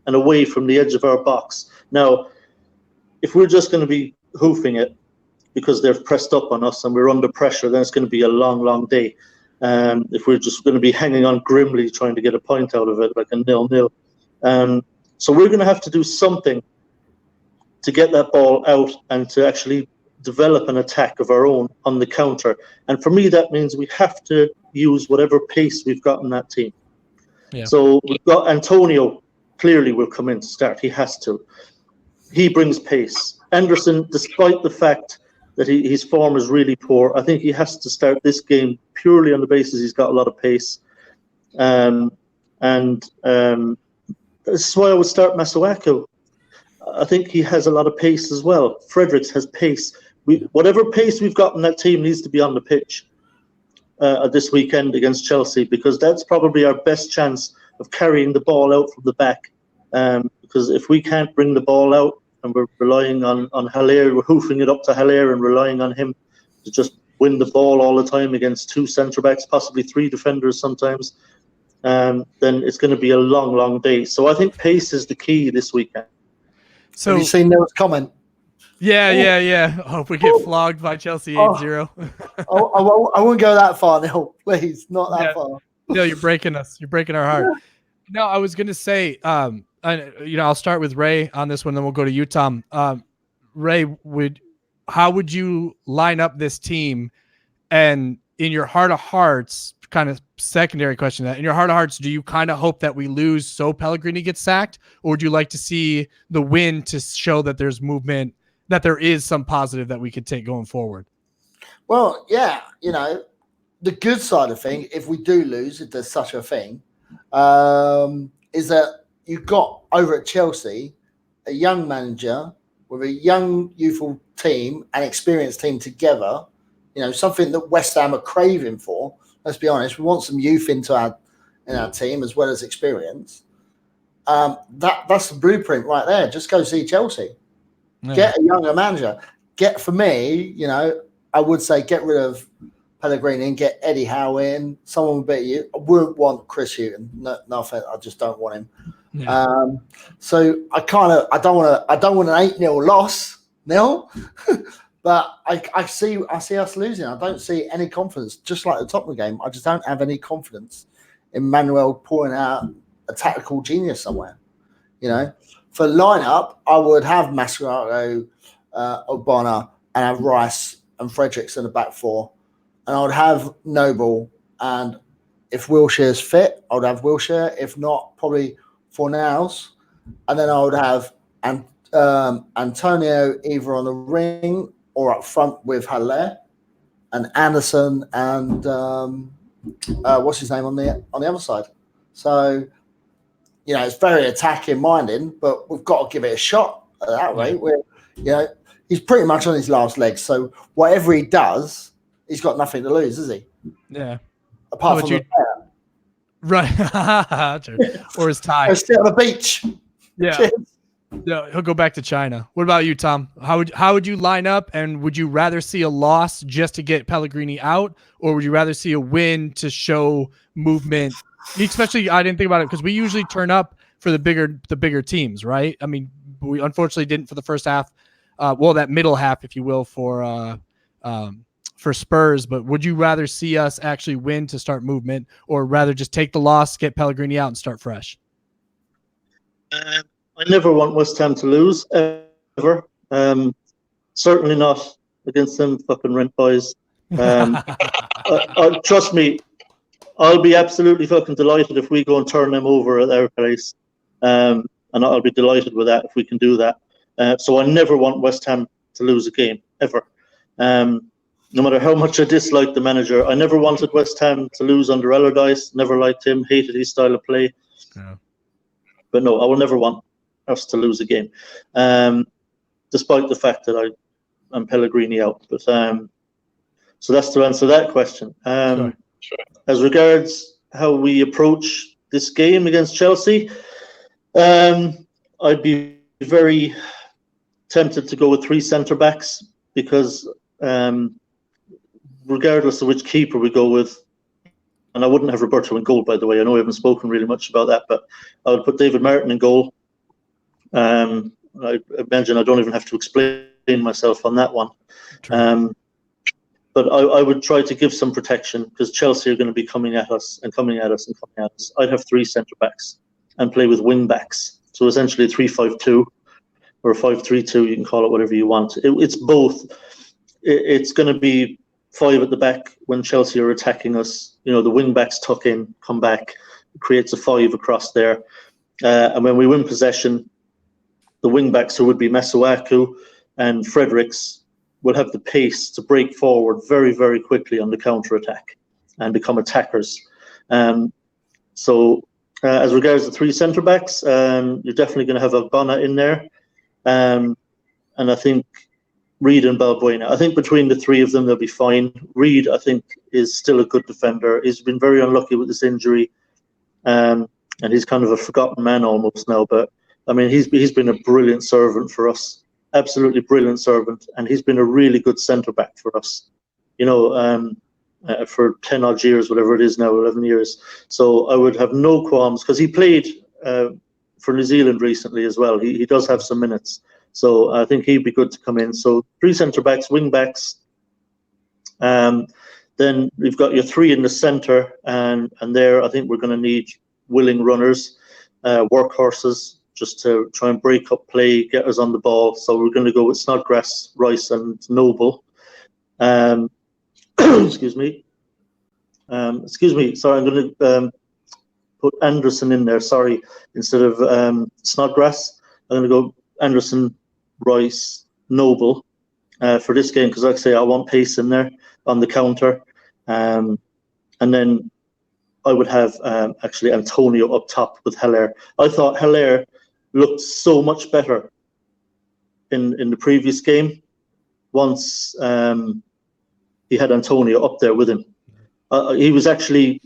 and away from the edge of our box. Now, if we're just going to be hoofing it because they've pressed up on us and we're under pressure, then it's going to be a long, long day. If we're just going to be hanging on grimly trying to get a point out of it, like a 0-0. So we're going to have to do something to get that ball out and to actually develop an attack of our own on the counter. And for me, that means we have to use whatever pace we've got in that team. Yeah. So we've got Antonio, clearly will come in to start. He has to. He brings pace. Anderson, despite the fact that his form is really poor, I think he has to start this game purely on the basis he's got a lot of pace. This is why I would start Masuaku. I think he has a lot of pace as well. Fredericks has pace. Whatever pace we've got in that team needs to be on the pitch this weekend against Chelsea, because that's probably our best chance of carrying the ball out from the back. Because if we can't bring the ball out and we're relying on Haller, we're hoofing it up to Haller and relying on him to just win the ball all the time against two centre-backs, possibly three defenders sometimes, then it's going to be a long, long day. So I think pace is the key this weekend. So, have you seen Neil's comment? Yeah. Hope we get flogged by Chelsea 8-0. I wouldn't go that far, Neil. Please, not that far. No, you're breaking us. You're breaking our heart. No, I was going to say, I'll start with Ray on this one, then we'll go to you, Tom. Ray, how would you line up this team? And in your heart of hearts, kind of secondary question, that in your heart of hearts, do you kind of hope that we lose so Pellegrini gets sacked, or would you like to see the win to show that there's movement, that there is some positive that we could take going forward? Well, yeah, you know, the good side of thing, if we do lose, if there's such a thing, is that you've got over at Chelsea a young manager with a young youthful team and experienced team together. You know, something that West Ham are craving for. Let's be honest, we want some youth in our team as well as experience. That's the blueprint right there. Just go see Chelsea. Yeah. Get a younger manager. For me, you know, I would say get rid of Pellegrini and get Eddie Howe in. Someone would beat you. I wouldn't want Chris Hughton. No offense, I just don't want him. Yeah. So I don't want an 8-0 loss, nil. But I see us losing. I don't see any confidence. Just like the Tottenham game, I just don't have any confidence in Manuel pouring out a tactical genius somewhere. You know, for lineup, I would have Mascherano, Ogbonna, and have Rice and Fredericks in the back four, and I would have Noble. And if Wilshere's fit, I would have Wilshere. If not, probably Fornals, and then I would have Antonio either on the ring or up front with Haller and Anderson and what's his name on the other side. So, you know, it's very attacking minded, but we've got to give it a shot at that rate. Where, you know, he's pretty much on his last legs. So whatever he does, he's got nothing to lose, is he? Yeah. Apart from the player. Right. Or his tie. Or sit on the beach. Yeah. Cheers. No, he'll go back to China. What about you, Tom? How would you line up, and would you rather see a loss just to get Pellegrini out, or would you rather see a win to show movement? Especially, I didn't think about it because we usually turn up for the bigger teams, right? I mean, we unfortunately didn't for the first half. That middle half, if you will, for Spurs. But would you rather see us actually win to start movement, or rather just take the loss, get Pellegrini out, and start fresh? I never want West Ham to lose, ever. Certainly not against them fucking rent boys. Trust me, I'll be absolutely fucking delighted if we go and turn them over at their place. And I'll be delighted with that if we can do that. So I never want West Ham to lose a game, ever. No matter how much I dislike the manager, I never wanted West Ham to lose under Allardyce. Never liked him, hated his style of play. Yeah. But no, I will never want us to lose a game, despite the fact that I'm Pellegrini out. But so that's to answer that question. Sure. As regards how we approach this game against Chelsea, I'd be very tempted to go with 3 centre-backs because regardless of which keeper we go with, and I wouldn't have Roberto in goal, by the way. I know we haven't spoken really much about that, but I would put David Martin in goal. I imagine I don't even have to explain myself on that one. But I would try to give some protection because Chelsea are going to be coming at us and coming at us and coming at us. I'd have 3 centre-backs and play with wing-backs. So essentially a 3-5-2 or a 5-3-2, you can call it whatever you want. It's both. It's going to be 5 at the back when Chelsea are attacking us. You know, the wing-backs tuck in, come back, creates a 5 across there. And when we win possession, the wing-backs, who would be Masuaku and Fredericks, will have the pace to break forward very, very quickly on the counter-attack and become attackers. So as regards the 3 centre-backs, you're definitely going to have Ogbonna in there. And I think Reid and Balbuena. I think between the 3 of them, they'll be fine. Reid, I think, is still a good defender. He's been very unlucky with this injury. And he's kind of a forgotten man almost now. But, I mean, he's been a brilliant servant for us. Absolutely brilliant servant, and he's been a really good centre-back for us, you know, for 10 odd years, whatever it is now, 11 years. So I would have no qualms because he played for New Zealand recently as well. He does have some minutes, so I think he'd be good to come in. So 3 centre-backs, wing-backs. Then we've got your 3 in the centre, and there I think we're going to need willing runners, workhorses, just to try and break up play, get us on the ball. So we're going to go with Snodgrass, Rice and Noble. Excuse me. Excuse me. Sorry, I'm going to put Anderson in there. Sorry, instead of Snodgrass, I'm going to go Anderson, Rice, Noble for this game because, like I say, I want pace in there on the counter, and then I would have actually Antonio up top with Hilaire. I thought Hilaire looked so much better in the previous game once he had Antonio up there with him. He was actually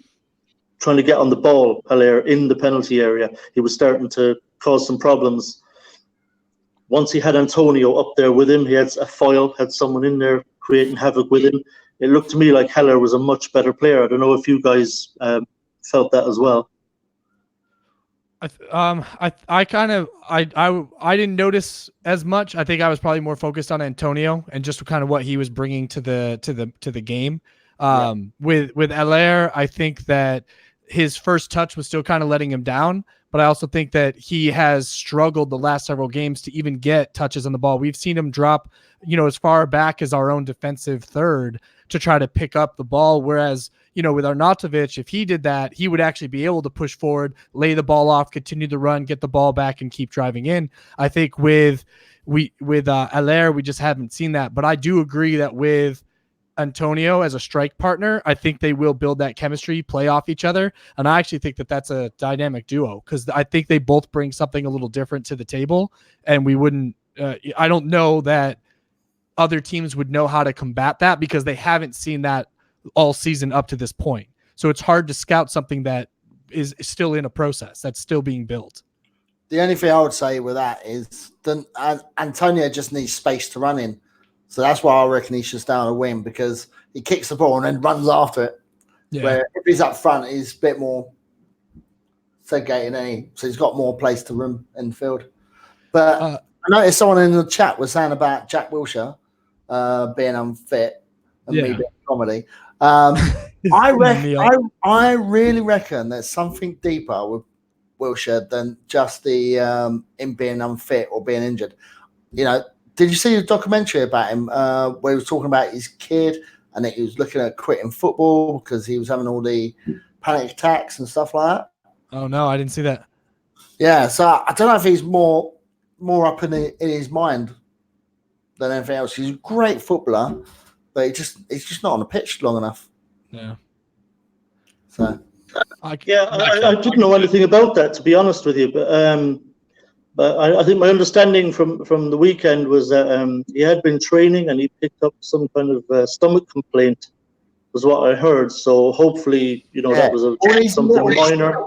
trying to get on the ball, Hilaire, in the penalty area. He was starting to cause some problems. Once he had Antonio up there with him, he had a foil, had someone in there creating havoc with him. It looked to me like Hilaire was a much better player. I don't know if you guys felt that as well. I didn't notice as much. I think I was probably more focused on Antonio and just kind of what he was bringing to the game. With Hilaire, I think that his first touch was still kind of letting him down, but I also think that he has struggled the last several games to even get touches on the ball. We've seen him drop, as far back as our own defensive third to try to pick up the ball. Whereas, with Arnautovic, if he did that, he would actually be able to push forward, lay the ball off, continue to run, get the ball back, and keep driving in. I think with Hilaire, we just haven't seen that. But I do agree that with Antonio as a strike partner, I think they will build that chemistry, play off each other. And I actually think that that's a dynamic duo because I think they both bring something a little different to the table. And we wouldn't, I don't know that other teams would know how to combat that because they haven't seen that all season up to this point. So it's hard to scout something that is still in a process that's still being built. The only thing I would say with that is Antonio just needs space to run in. So that's why I reckon he should stay on a wing because he kicks the ball and then runs after it. Yeah. Where if he's up front, he's a bit more segregated, so he's got more place to run in the field. But I noticed someone in the chat was saying about Jack Wilshere being unfit and me being comedy. I really reckon there's something deeper with Wilshere than just the him being unfit or being injured. Did you see the documentary about him where he was talking about his kid and that he was looking at quitting football because he was having all the panic attacks and stuff like that? Oh, no, I didn't see that. Yeah, so I don't know if he's more up in his mind than anything else. He's a great footballer, but he's just not on the pitch long enough. Yeah. So. I didn't know anything about that, to be honest with you, but I think my understanding from the weekend was that he had been training and he picked up some kind of stomach complaint, was what I heard. So hopefully, that was something minor.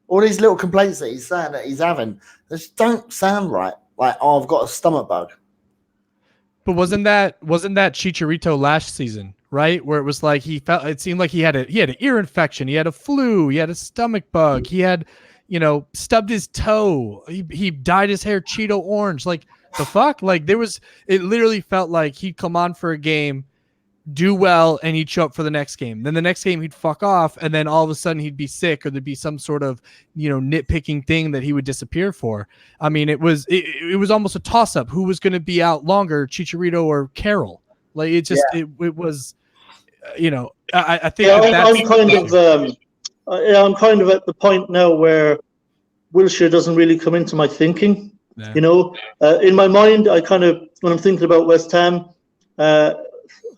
All these little complaints that he's saying that he's having, they just don't sound right. Like, I've got a stomach bug. But wasn't that Chicharito last season, right? Where it was like it seemed like he had an ear infection, he had a flu, he had a stomach bug, he had stubbed his toe. He dyed his hair Cheeto orange. Like, the fuck? Like, it literally felt like he'd come on for a game, do well, and he'd show up for the next game. Then the next game he'd fuck off, and then all of a sudden he'd be sick, or there'd be some sort of, nitpicking thing that he would disappear for. I mean, it was almost a toss-up. Who was going to be out longer, Chicharito or Carroll? Like, it just, it was, I think I'm kind of at the point now where Wilshere doesn't really come into my thinking. Yeah. In my mind, when I'm thinking about West Ham,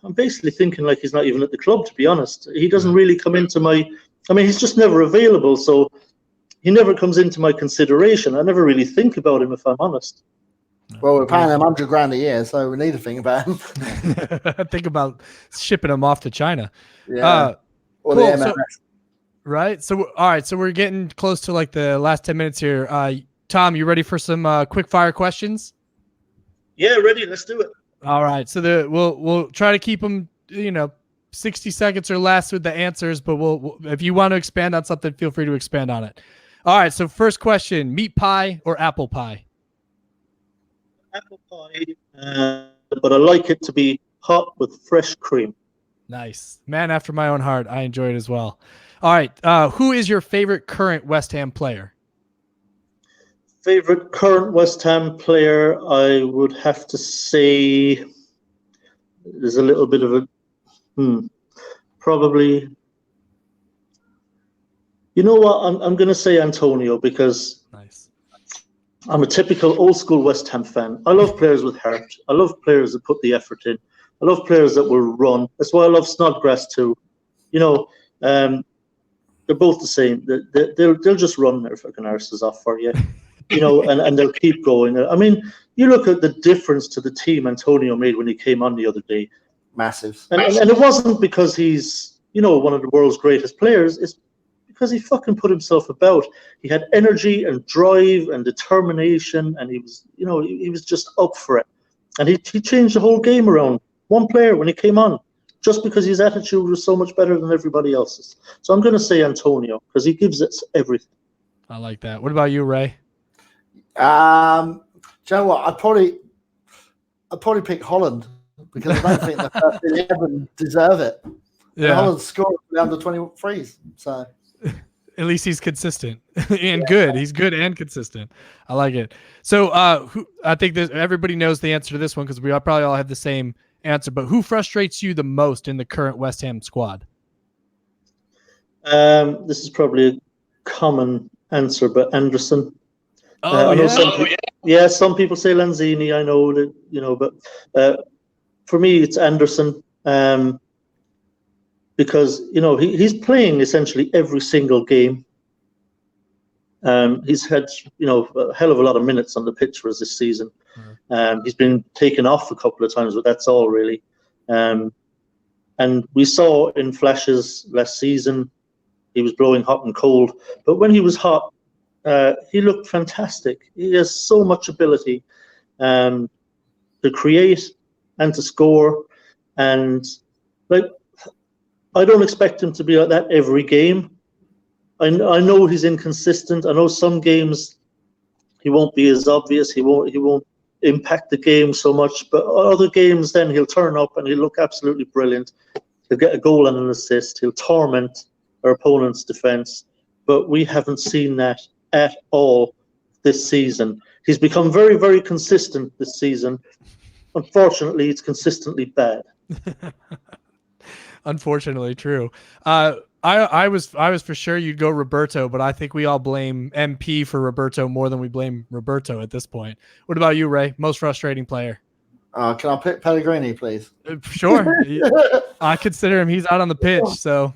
I'm basically thinking like he's not even at the club, to be honest. He doesn't really come into he's just never available, so he never comes into my consideration. I never really think about him, if I'm honest. Well, we're paying him $100,000 a year, so we need to think about him. Think about shipping him off to China. Yeah. Or cool. the MLS. Right. So, all right. So we're getting close to like the last 10 minutes here. Tom, you ready for some quick fire questions? Yeah, ready. Let's do it. All right. So we'll try to keep them, 60 seconds or less with the answers, but we'll if you want to expand on something, feel free to expand on it. All right. So first question, meat pie or apple pie? Apple pie, but I like it to be hot with fresh cream. Nice. Man after my own heart. I enjoy it as well. All right. Who is your favorite current West Ham player? Favorite current West Ham player, I would have to say, there's a little bit of a probably. You know what? I'm going to say Antonio because I'm a typical old school West Ham fan. I love players with heart. I love players that put the effort in. I love players that will run. That's why I love Snodgrass too. You know, they're both the same. They'll just run their fucking arses off for you. You know, and they'll keep going. I mean, you look at the difference to the team Antonio made when he came on the other day. Massive. And it wasn't because he's, you know, one of the world's greatest players. It's because he fucking put himself about. He had energy and drive and determination, and he was, you know, he was just up for it. And he changed the whole game around. One player when he came on, just because his attitude was so much better than everybody else's. So I'm going to say Antonio because he gives it everything. I like that. What about you, Ray? Do you know what? I'd probably pick Holland because I don't think the first 11 deserve it. Yeah, Holland scored the under 23s, so at least he's consistent and good. He's good and consistent. I like it. So, I think everybody knows the answer to this one because we probably all have the same answer. But who frustrates you the most in the current West Ham squad? This is probably a common answer, but Anderson. Some people say Lanzini. I know that, you know, but for me, it's Anderson because, you know, he's playing essentially every single game. He's had, you know, a hell of a lot of minutes on the pitch for us this season. He's been taken off a couple of times, but that's all really. And we saw in flashes last season, he was blowing hot and cold. But when he was hot, he looked fantastic. He has so much ability to create and to score. And like, I don't expect him to be like that every game. I know he's inconsistent. I know some games he won't be as obvious. He won't impact the game so much. But other games, then he'll turn up and he'll look absolutely brilliant. He'll get a goal and an assist. He'll torment our opponent's defense. But we haven't seen that at all this season. He's become very, very consistent this season. Unfortunately, it's consistently bad. Unfortunately, true. I was for sure you'd go Roberto, but I think we all blame MP for Roberto more than we blame Roberto at this point. What about you, Ray? Most frustrating player? Can I pick Pellegrini, please? Sure. I consider him. He's out on the pitch, so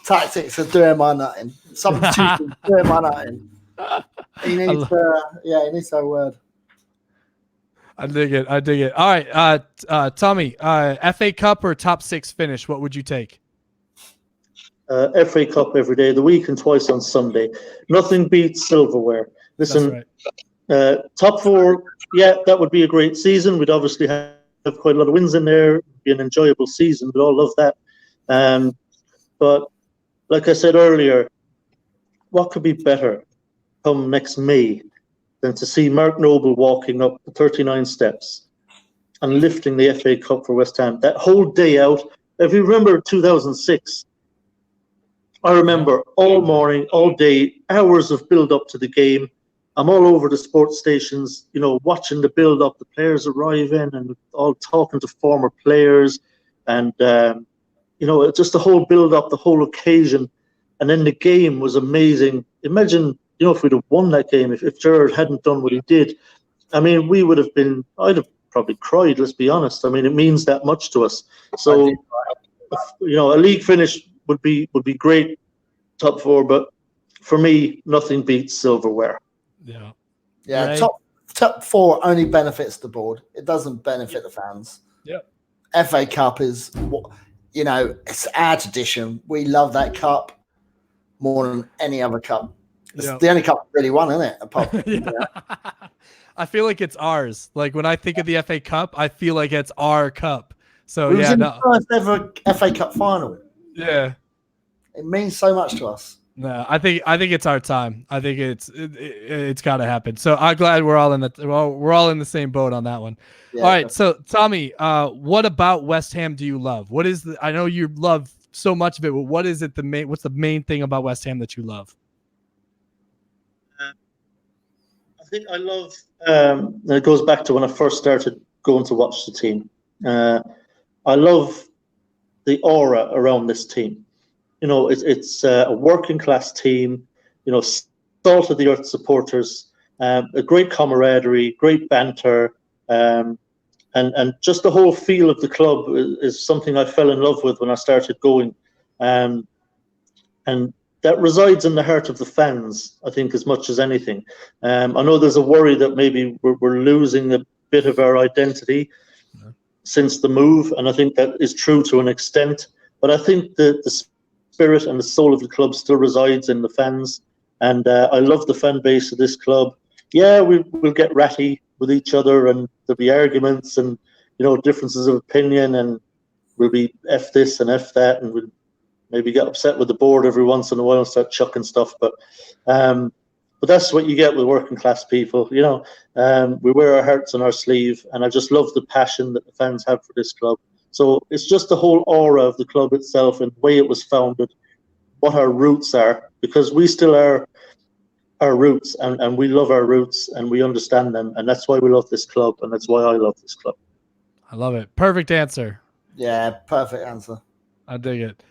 tactics are doing my nutting. Substitutions doing my nutting. He needs he needs that word. I dig it. All right, Tommy, FA Cup or top 6 finish, what would you take? FA Cup every day of the week and twice on Sunday. Nothing beats silverware. Listen, right. Top 4, that would be a great season. We'd obviously have quite a lot of wins in there. It'd be an enjoyable season. We'd all love that. But like I said earlier, what could be better come next May than to see Mark Noble walking up the 39 steps and lifting the FA Cup for West Ham. That whole day out, if you remember 2006, I remember all morning, all day, hours of build-up to the game. I'm all over the sports stations, you know, watching the build-up, the players arriving and all talking to former players and, you know, just the whole build-up, the whole occasion. And then the game was amazing. Imagine, you know, if we'd have won that game, if Gerrard hadn't done what he did, I mean, I'd have probably cried, let's be honest. I mean, it means that much to us. So, you know, a league finish would be great, top 4, but for me, nothing beats silverware. Yeah. Right. Top 4 only benefits the board. It doesn't benefit the fans. Yeah. FA Cup is, you know, it's our tradition. We love that cup more than any other cup. It's the only cup really won, isn't it? Apart from, I feel like it's ours. Like when I think of the FA Cup, I feel like it's our cup. So it was in the first ever FA Cup final. Yeah, it means so much to us. No, I think it's our time. I think it's got to happen. So I'm glad we're all in the same boat on that one. Yeah, all right. So Tommy, what about West Ham do you love? What is I know you love so much of it, but what is it what's the main thing about West Ham that you love? I think I love, it goes back to when I first started going to watch the team. I love the aura around this team. You know, it's a working class team. You know, salt of the earth supporters, a great camaraderie, great banter, and just the whole feel of the club is something I fell in love with when I started going, and that resides in the heart of the fans, I think, as much as anything. I know there's a worry that maybe we're losing a bit of our identity since the move, and I think that is true to an extent. But I think that the spirit and the soul of the club still resides in the fans, and I love the fan base of this club. Yeah, we'll get ratty with each other, and there'll be arguments and, you know, differences of opinion, and we'll be F this and F that, and we'll maybe get upset with the board every once in a while and start chucking stuff. But that's what you get with working class people. You know, we wear our hearts on our sleeve, and I just love the passion that the fans have for this club. So it's just the whole aura of the club itself and the way it was founded, what our roots are, because we still are our roots, and we love our roots, and we understand them, and that's why we love this club, and that's why I love this club. I love it. Perfect answer. Yeah, perfect answer. I dig it.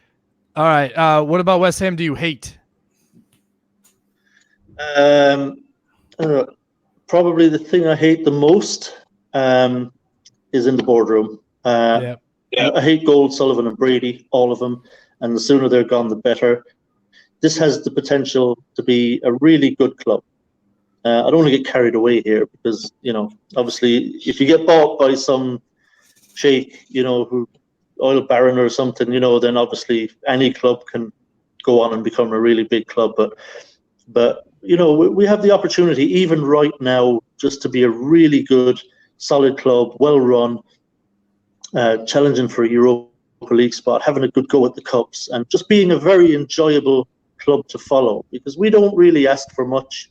All right. What about West Ham do you hate? Probably the thing I hate the most is in the boardroom. I hate Gold, Sullivan and Brady, all of them, and the sooner they're gone, the better. This has the potential to be a really good club. I don't want to get carried away here because, you know, obviously if you get bought by some sheikh, you know, who oil baron or something, you know, then obviously any club can go on and become a really big club. But you know, we have the opportunity even right now just to be a really good, solid club, well run, challenging for a Europa League spot, having a good go at the cups, and just being a very enjoyable club to follow, because we don't really ask for much,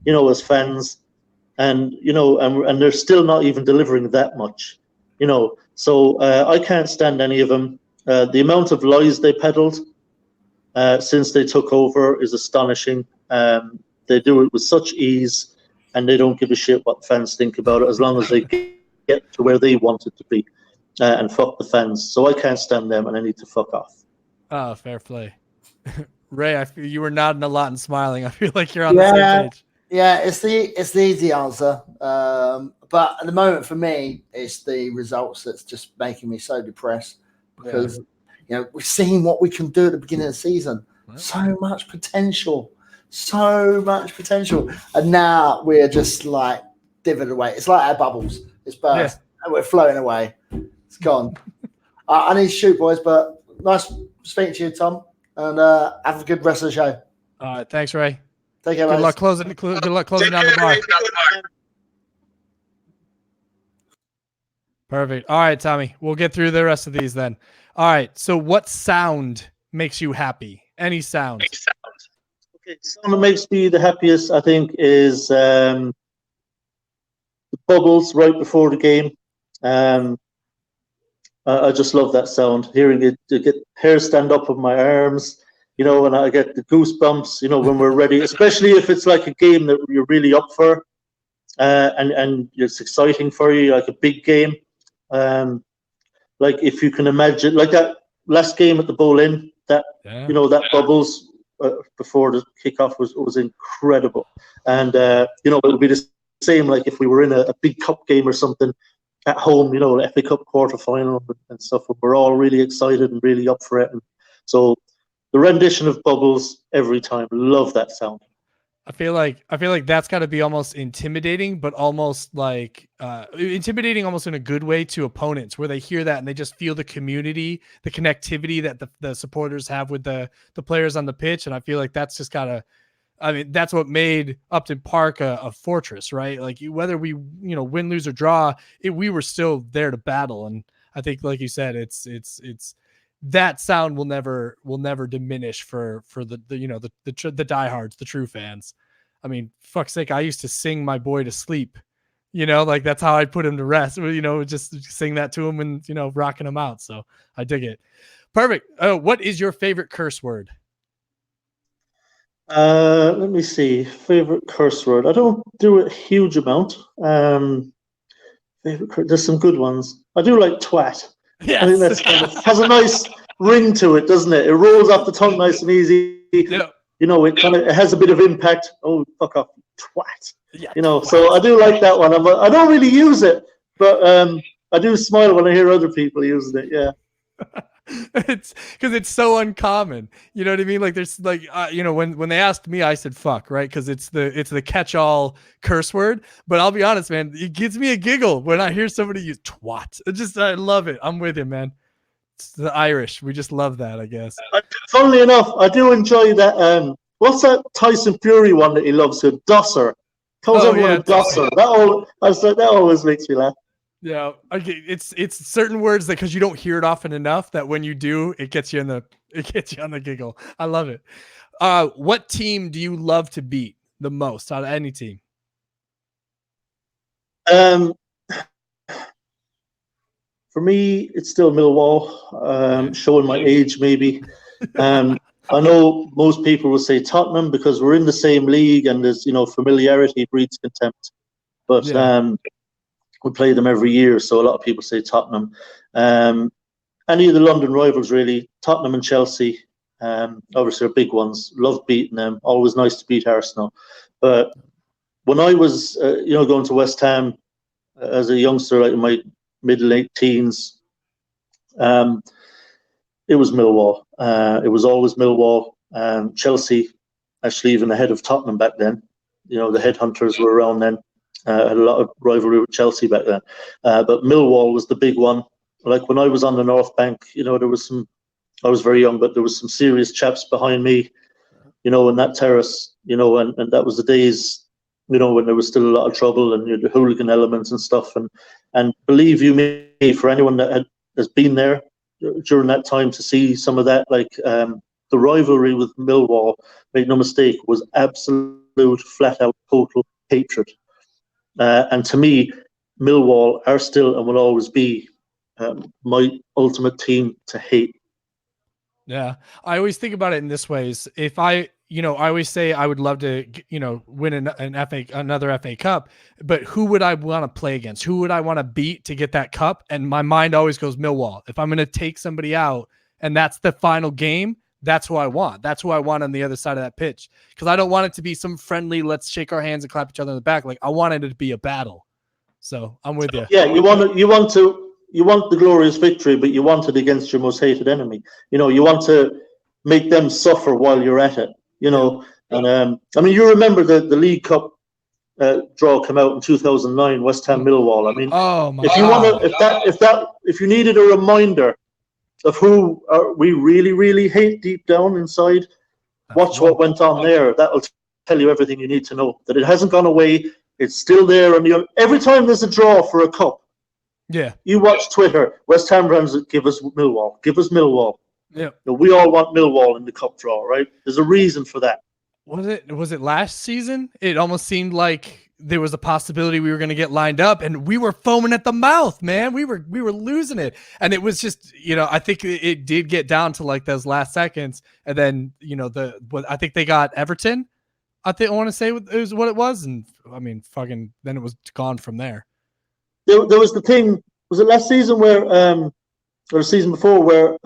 you know, as fans, and you know, and they're still not even delivering that much, you know. So I can't stand any of them. The amount of lies they peddled since they took over is astonishing. They do it with such ease, and they don't give a shit what fans think about it, as long as they get to where they want it to be, and fuck the fans. So I can't stand them, and I need to fuck off. Oh, fair play. Ray, I feel you were nodding a lot and smiling. I feel like you're on the same page. Yeah, it's the easy answer. But at the moment for me, it's the results that's just making me so depressed, because you know, we've seen what we can do at the beginning of the season. So much potential. And now we're just like dithered away. It's like our bubbles. It's burst. And we're floating away. It's gone. I need to shoot, boys, but nice speaking to you, Tom. And have a good rest of the show. All right. Thanks, Ray. Take care, Good luck closing down the bar. Perfect. All right, Tommy. We'll get through the rest of these then. All right. So what sound makes you happy? Any sound? Okay, the sound that makes me the happiest, I think, is the bubbles right before the game. I just love that sound. Hearing it, to get hair stand up on my arms, you know, and I get the goosebumps, you know, when we're ready, especially if it's like a game that you're really up for, and it's exciting for you, like a big game. Like if you can imagine, like that last game at the Bowl-In, that you know, that bubbles before the kickoff was incredible, and you know, it would be the same like if we were in a big cup game or something at home, you know, FA Cup quarterfinal and stuff. We're all really excited and really up for it, and so the rendition of bubbles every time. Love that sound. I feel like that's got to be almost intimidating, but almost like intimidating almost in a good way to opponents, where they hear that and they just feel the community, the connectivity that the supporters have with the players on the pitch. And I feel like that's just gotta, I mean, that's what made Upton Park a fortress, right? Like whether we, you know, win, lose or draw, we were still there to battle. And I think, like you said, it's that sound will never diminish for the you know, the diehards, the true fans. I mean, fuck's sake, I used to sing my boy to sleep, you know, like that's how I put him to rest, you know, just sing that to him and, you know, rocking him out. So I dig it. Perfect. What is your favorite curse word? Let me see. Favorite curse word. I don't do a huge amount. There's some good ones. I do like twat. Yes. I think that's kind of has a nice ring to it, doesn't it? It rolls off the tongue nice and easy. Yeah. It has a bit of impact. Oh, fuck off, twat. Yeah, so I do like that one. I don't really use it, but I do smile when I hear other people using it. Yeah. It's because it's so uncommon. You know what I mean? Like there's like when they asked me, I said fuck, right? Because it's the catch-all curse word. But I'll be honest, man, it gives me a giggle when I hear somebody use twat. I love it. I'm with you, man. It's the Irish. We just love that, I guess. Funnily enough, I do enjoy that. What's that Tyson Fury one that he loves? So Dosser. Calls everyone a Dosser. That always makes me laugh. Yeah, it's certain words that because you don't hear it often enough that when you do, it gets you on the giggle. I love it. What team do you love to beat the most out of any team? For me, it's still Millwall. Showing my age, maybe. I know most people will say Tottenham because we're in the same league and there's familiarity breeds contempt. But we play them every year, so a lot of people say Tottenham. Any of the London rivals, really, Tottenham and Chelsea, obviously are big ones. Love beating them. Always nice to beat Arsenal. But when I was, going to West Ham as a youngster, like in my mid-late teens, it was Millwall. It was always Millwall. Chelsea, actually, even ahead of Tottenham back then. The headhunters were around then. Had a lot of rivalry with Chelsea back then. But Millwall was the big one. Like when I was on the North Bank, there was I was very young, but there was some serious chaps behind me, in that terrace, and that was the days, when there was still a lot of trouble and the hooligan elements and stuff. And believe you me, for anyone that has been there during that time to see some of that, like the rivalry with Millwall, make no mistake, was absolute, flat out, total hatred. And to me, Millwall are still and will always be my ultimate team to hate. Yeah, I always think about it in this way: is if I always say I would love to, win another FA Cup, but who would I want to play against? Who would I want to beat to get that cup? And my mind always goes Millwall. If I'm going to take somebody out, and that's the final game, that's who I want. That's who I want on the other side of that pitch. Because I don't want it to be some friendly, let's shake our hands and clap each other in the back. Like I wanted it to be a battle. So I'm with you. Yeah, you want the glorious victory, but you want it against your most hated enemy. You want to make them suffer while you're at it. And you remember the League Cup draw came out in 2009, West Ham Millwall. If you needed a reminder of who we really, really hate deep down inside, watch what went on there. That'll tell you everything you need to know. That it hasn't gone away. It's still there. And every time there's a draw for a cup, you watch Twitter. West Ham fans give us Millwall. Give us Millwall. Yeah, we all want Millwall in the cup draw, right? There's a reason for that. Was it last season? It almost seemed like there was a possibility we were going to get lined up, and we were foaming at the mouth, man. We were losing it, and it was just I think it did get down to like those last seconds, and then I think they got Everton. I want to say it was what it was, and fucking then it was gone from there. There was the thing. Was it last season where or the season before where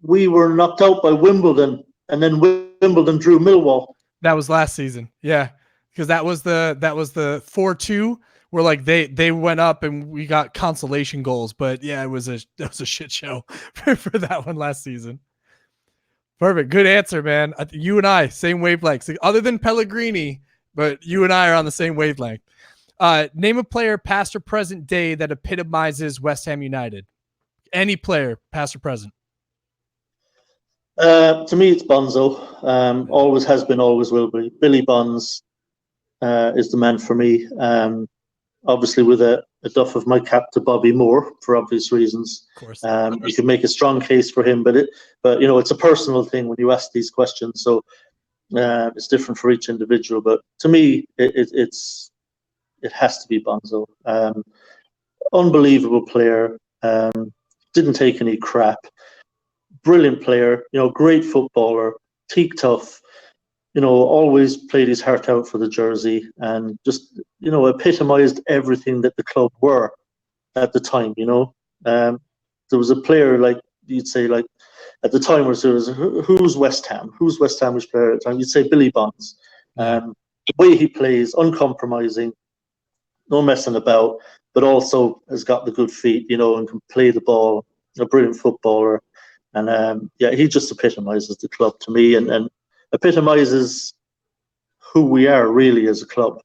we were knocked out by Wimbledon, and then Wimbledon drew Millwall? That was last season, yeah, because that was the 4-2 where like they went up and we got consolation goals, but yeah, that was a shit show for that one last season. Perfect, good answer, man. You and I same wavelength, other than Pellegrini, but you and I are on the same wavelength. Name a player, past or present day, that epitomizes West Ham United. Any player, past or present. To me, it's Bonzo. Always has been, always will be. Billy Bonds is the man for me. Obviously, with a doff of my cap to Bobby Moore for obvious reasons. Of course. You can make a strong case for him, but it's a personal thing when you ask these questions. So it's different for each individual. But to me, it has to be Bonzo. Unbelievable player. Didn't take any crap. Brilliant player. Great footballer. Teak tough. Always played his heart out for the jersey, and just epitomized everything that the club were at the time. There was a player like you'd say like at the time was who's West Ham? Who's West Ham's player at the time? You'd say Billy Bonds. The way he plays, uncompromising, no messing about, but also has got the good feet, you know, and can play the ball. A brilliant footballer, and he just epitomizes the club to me, and epitomizes who we are really as a club.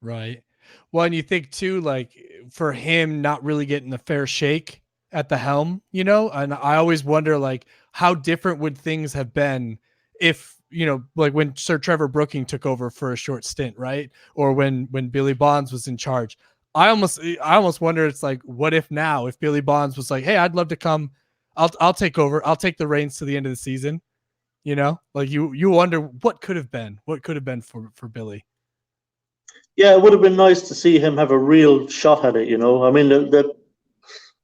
Right. Well, and you think too, like for him not really getting the fair shake at the helm, you know, and I always wonder like how different would things have been if, you know, like when Sir Trevor Brooking took over for a short stint, right? Or when Billy Bonds was in charge. I almost wonder, it's like, what if now, if Billy Bonds was like, hey, I'd love to come, I'll take over, I'll take the reins to the end of the season, you know, like you wonder what could have been for Billy. Yeah, it would have been nice to see him have a real shot at it, you know. I mean, the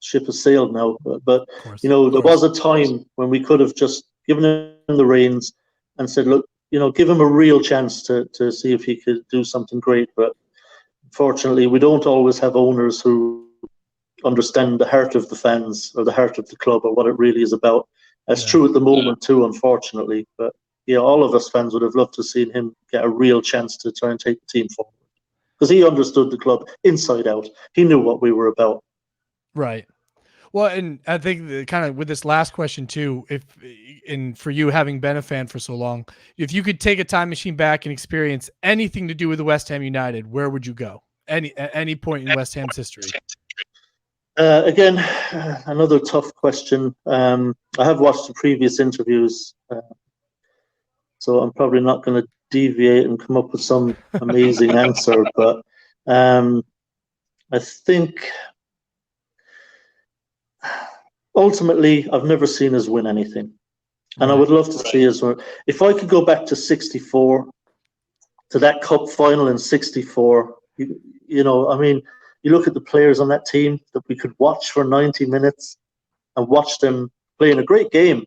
ship has sailed now, but you know, there was a time when we could have just given him the reins and said, look, you know, give him a real chance to see if he could do something great. But unfortunately, we don't always have owners who understand the heart of the fans or the heart of the club or what it really is about. That's true at the moment too, unfortunately. But yeah, all of us fans would have loved to have seen him get a real chance to try and take the team forward, because he understood the club inside out. He knew what we were about. Right. Well, and I think kind of with this last question too, for you having been a fan for so long, if you could take a time machine back and experience anything to do with the West Ham United, where would you go? At any point in West Ham's history? Again, another tough question. I have watched the previous interviews, so I'm probably not going to deviate and come up with some amazing answer, but I think ultimately I've never seen us win anything, and I would love to see us win. If I could go back to 64, to that cup final in 64, you know, I mean, you look at the players on that team that we could watch for 90 minutes and watch them playing a great game,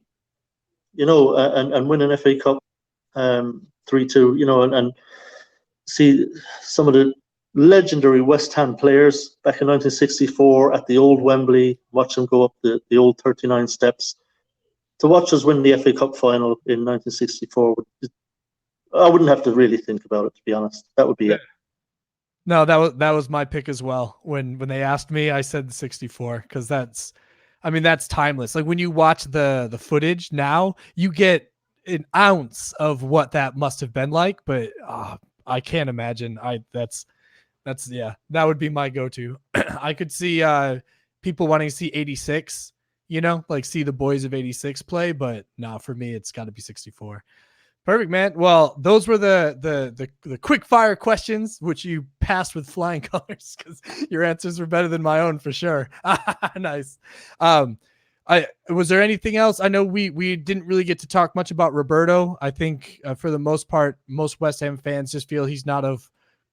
you know, and win an FA Cup 3-2, you know, and see some of the legendary West Ham players back in 1964 at the old Wembley, watch them go up the old 39 steps. To watch us win the FA Cup final in 1964, I wouldn't have to really think about it, to be honest. That would be it. No, that was my pick as well. When they asked me, I said 64, because that's timeless. Like when you watch the footage now, you get an ounce of what that must have been like, but I can't imagine. That would be my go-to. I could see people wanting to see 86, you know, like see the boys of 86 play, but no, for me it's got to be 64. Perfect, man. Well, those were the quick fire questions, which you passed with flying colors because your answers were better than my own for sure. Nice. Was there anything else? I know we didn't really get to talk much about Roberto. I think for the most part, most West Ham fans just feel he's not of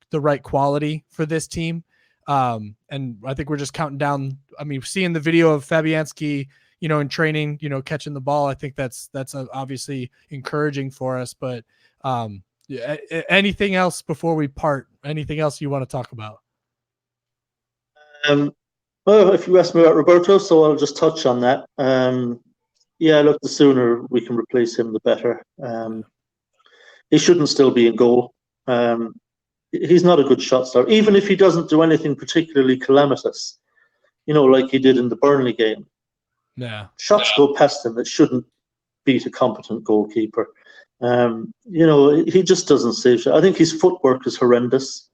the right quality for this team. And I think we're just counting down. I mean, seeing the video of Fabianski, you know, in training, you know, catching the ball, I think that's obviously encouraging for us. But anything else before we part? Anything else you want to talk about? Well, if you asked me about Roberto, so I'll just touch on that. Yeah, look, the sooner we can replace him, the better. He shouldn't still be in goal. He's not a good shot stopper, even if he doesn't do anything particularly calamitous, you know, like he did in the Burnley game. Yeah, shots go past him that shouldn't beat a competent goalkeeper. You know, he just doesn't save shot. I think his footwork is horrendous.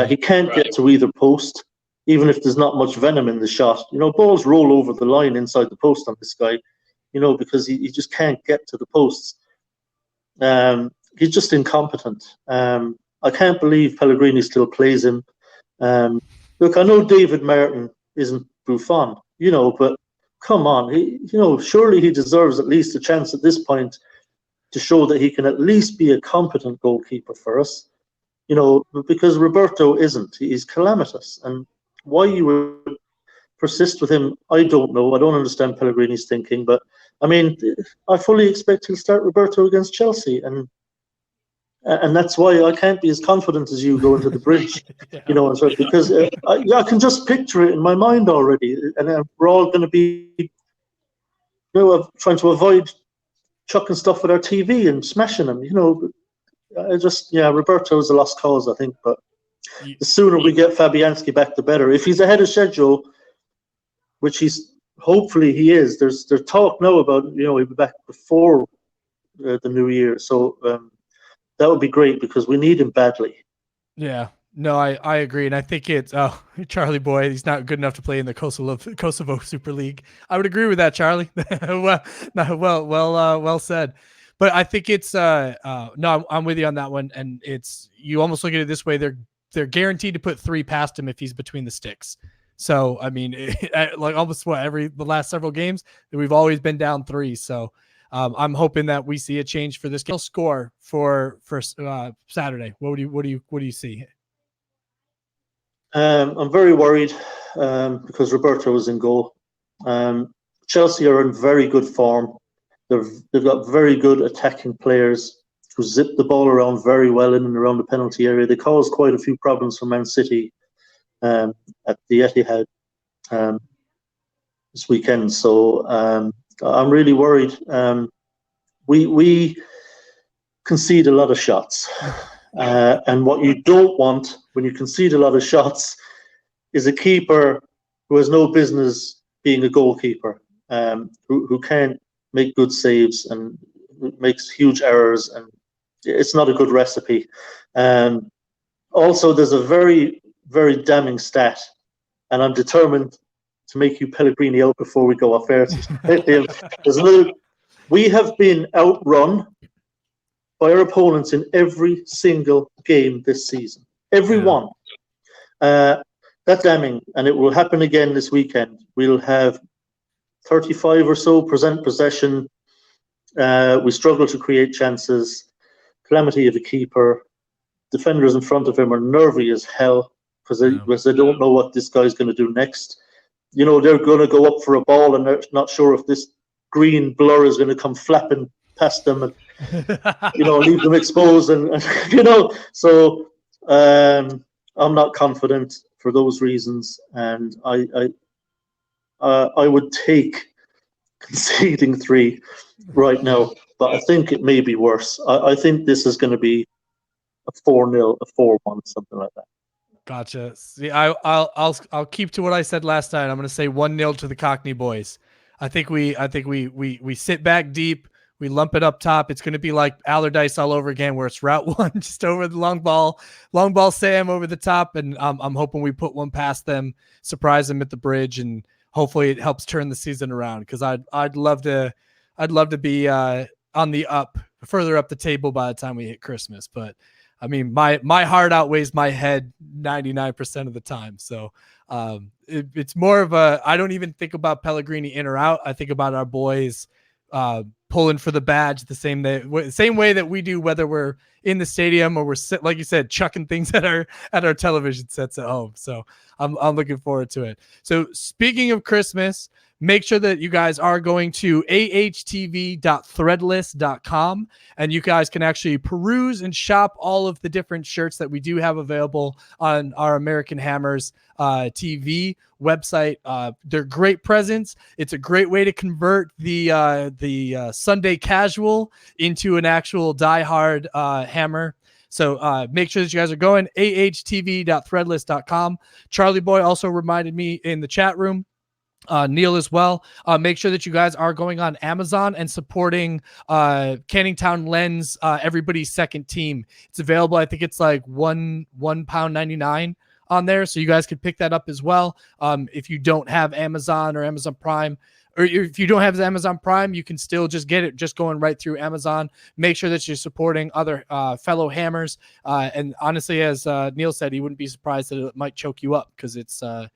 He can't get to either post, even if there's not much venom in the shot. You know, balls roll over the line inside the post on this guy, you know, because he just can't get to the posts. He's just incompetent. I can't believe Pellegrini still plays him. Look, I know David Martin isn't Buffon, you know, but come on, you know, surely he deserves at least a chance at this point to show that he can at least be a competent goalkeeper for us, you know, because Roberto isn't. He's calamitous. And why you would persist with him, I don't know. I don't understand Pellegrini's thinking, but I mean, I fully expect he'll start Roberto against Chelsea, and that's why I can't be as confident as you going to the bridge, you know, because I can just picture it in my mind already, and we're all going to be trying to avoid chucking stuff with our TV and smashing them. Roberto is a lost cause, I think. But the sooner we get Fabianski back, the better. If he's ahead of schedule, which hopefully he is, there's talk now about he'll be back before the new year. So that would be great because we need him badly. Yeah. No, I agree, and I think it's Charlie boy. He's not good enough to play in the Kosovo Super League. I would agree with that, Charlie. well said. But I think it's no, I'm with you on that one. And it's you almost look at it this way: they're guaranteed to put 3 past him if he's between the sticks. So I mean, like almost the last several games we've always been down 3. So I'm hoping that we see a change for this score for Saturday. What do you see? I'm very worried because Roberto is in goal. Chelsea are in very good form. They've got very good attacking players who zip the ball around very well in and around the penalty area. They caused quite a few problems for Man City at the Etihad this weekend. So I'm really worried. We concede a lot of shots. And what you don't want when you concede a lot of shots is a keeper who has no business being a goalkeeper, who can't make good saves and makes huge errors, and it's not a good recipe. Also, there's a very, very damning stat, and I'm determined to make you Pellegrini out before we go off air. We have been outrun by our opponents in every single game this season. Every one. That's damning, and it will happen again this weekend. We'll have 35 or so possession. We struggle to create chances. Calamity of a keeper. Defenders in front of him are nervy as hell because they don't know what this guy's going to do next. They're going to go up for a ball and they're not sure if this green blur is going to come flapping past them and leave them exposed and so I'm not confident for those reasons, and I would take conceding 3 right now, but I think it may be worse. I think this is going to be a 4-0, a 4-1, something like that. Gotcha. See, I'll keep to what I said last night. I'm going to say 1-0 to the Cockney boys. I think we sit back deep. We lump it up top. It's going to be like Allardyce all over again, where it's route 1, just over the long ball Sam over the top. And I'm hoping we put one past them, surprise them at the bridge, and hopefully it helps turn the season around. Because I'd love to be on the further up the table by the time we hit Christmas. But I mean, my heart outweighs my head 99% of the time. So it's more of I don't even think about Pellegrini in or out. I think about our boys pulling for the badge the same way that we do, whether we're in the stadium or we're like you said, chucking things at our television sets at home. So I'm looking forward to it. So speaking of Christmas, make sure that you guys are going to ahtv.threadless.com, and you guys can actually peruse and shop all of the different shirts that we do have available on our American Hammers TV website. They're great presents. It's a great way to convert the Sunday casual into an actual diehard Hammer. So make sure that you guys are going ahtv.threadless.com. Charlie Boy also reminded me in the chat room, Neil as well. Make sure that you guys are going on Amazon and supporting Canning Town Lens, everybody's second team. It's available. I think it's like £1.99 on there. So you guys could pick that up as well. If you don't have Amazon or Amazon Prime, or if you don't have Amazon Prime, you can still just get it just going right through Amazon. Make sure that you're supporting other fellow Hammers. And honestly, as Neil said, he wouldn't be surprised that it might choke you up because it's a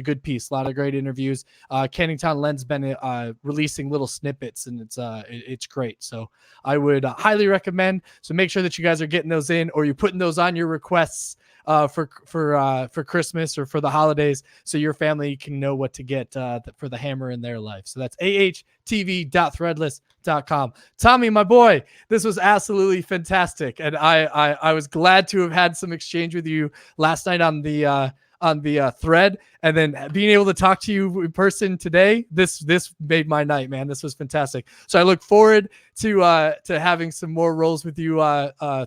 good piece. A lot of great interviews. Canning Town Lens been releasing little snippets, and it's great. So I would highly recommend. So make sure that you guys are getting those in, or you're putting those on your requests for Christmas or for the holidays, so your family can know what to get for the Hammer in their life. So that's ahtv.threadless.com. Tommy, my boy, this was absolutely fantastic, and I was glad to have had some exchange with you last night on the the thread, and then being able to talk to you in person today, this made my night, man. This was fantastic. So I look forward to having some more roles with you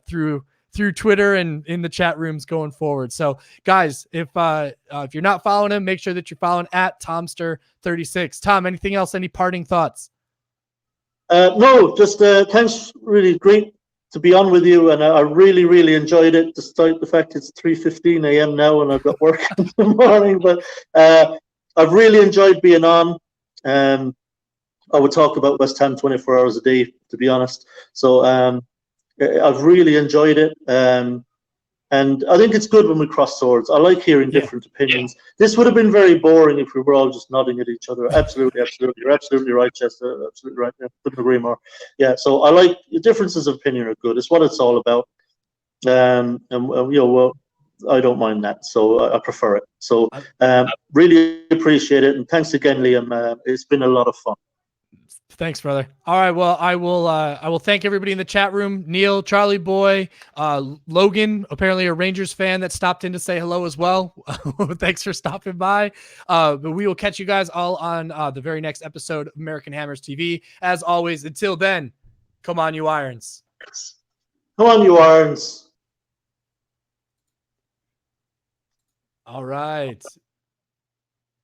through Twitter and in the chat rooms going forward. So guys, if you're not following him, make sure that you're following at Tomster36. Tom, anything else? Any parting thoughts? No, just thanks. Really great to be on with you, and I really, really enjoyed it, despite the fact it's 3:15 a.m. now and I've got work in the morning. But I've really enjoyed being on. I would talk about West Ham 24 hours a day, to be honest. So I've really enjoyed it. And I think it's good when we cross swords. I like hearing different opinions. This would have been very boring if we were all just nodding at each other. Absolutely, absolutely. You're absolutely right, Chester. Absolutely right. I couldn't agree more. Yeah, so I like the differences of opinion are good. It's what it's all about. And well, I don't mind that. So I prefer it. So really appreciate it. And thanks again, Liam. It's been a lot of fun. Thanks, brother. All right. Well, I will thank everybody in the chat room. Neil, Charlie Boy, Logan, apparently a Rangers fan that stopped in to say hello as well. Thanks for stopping by. But we will catch you guys all on the very next episode of American Hammers TV. As always, until then, come on, you Irons. Come on, you Irons. All right.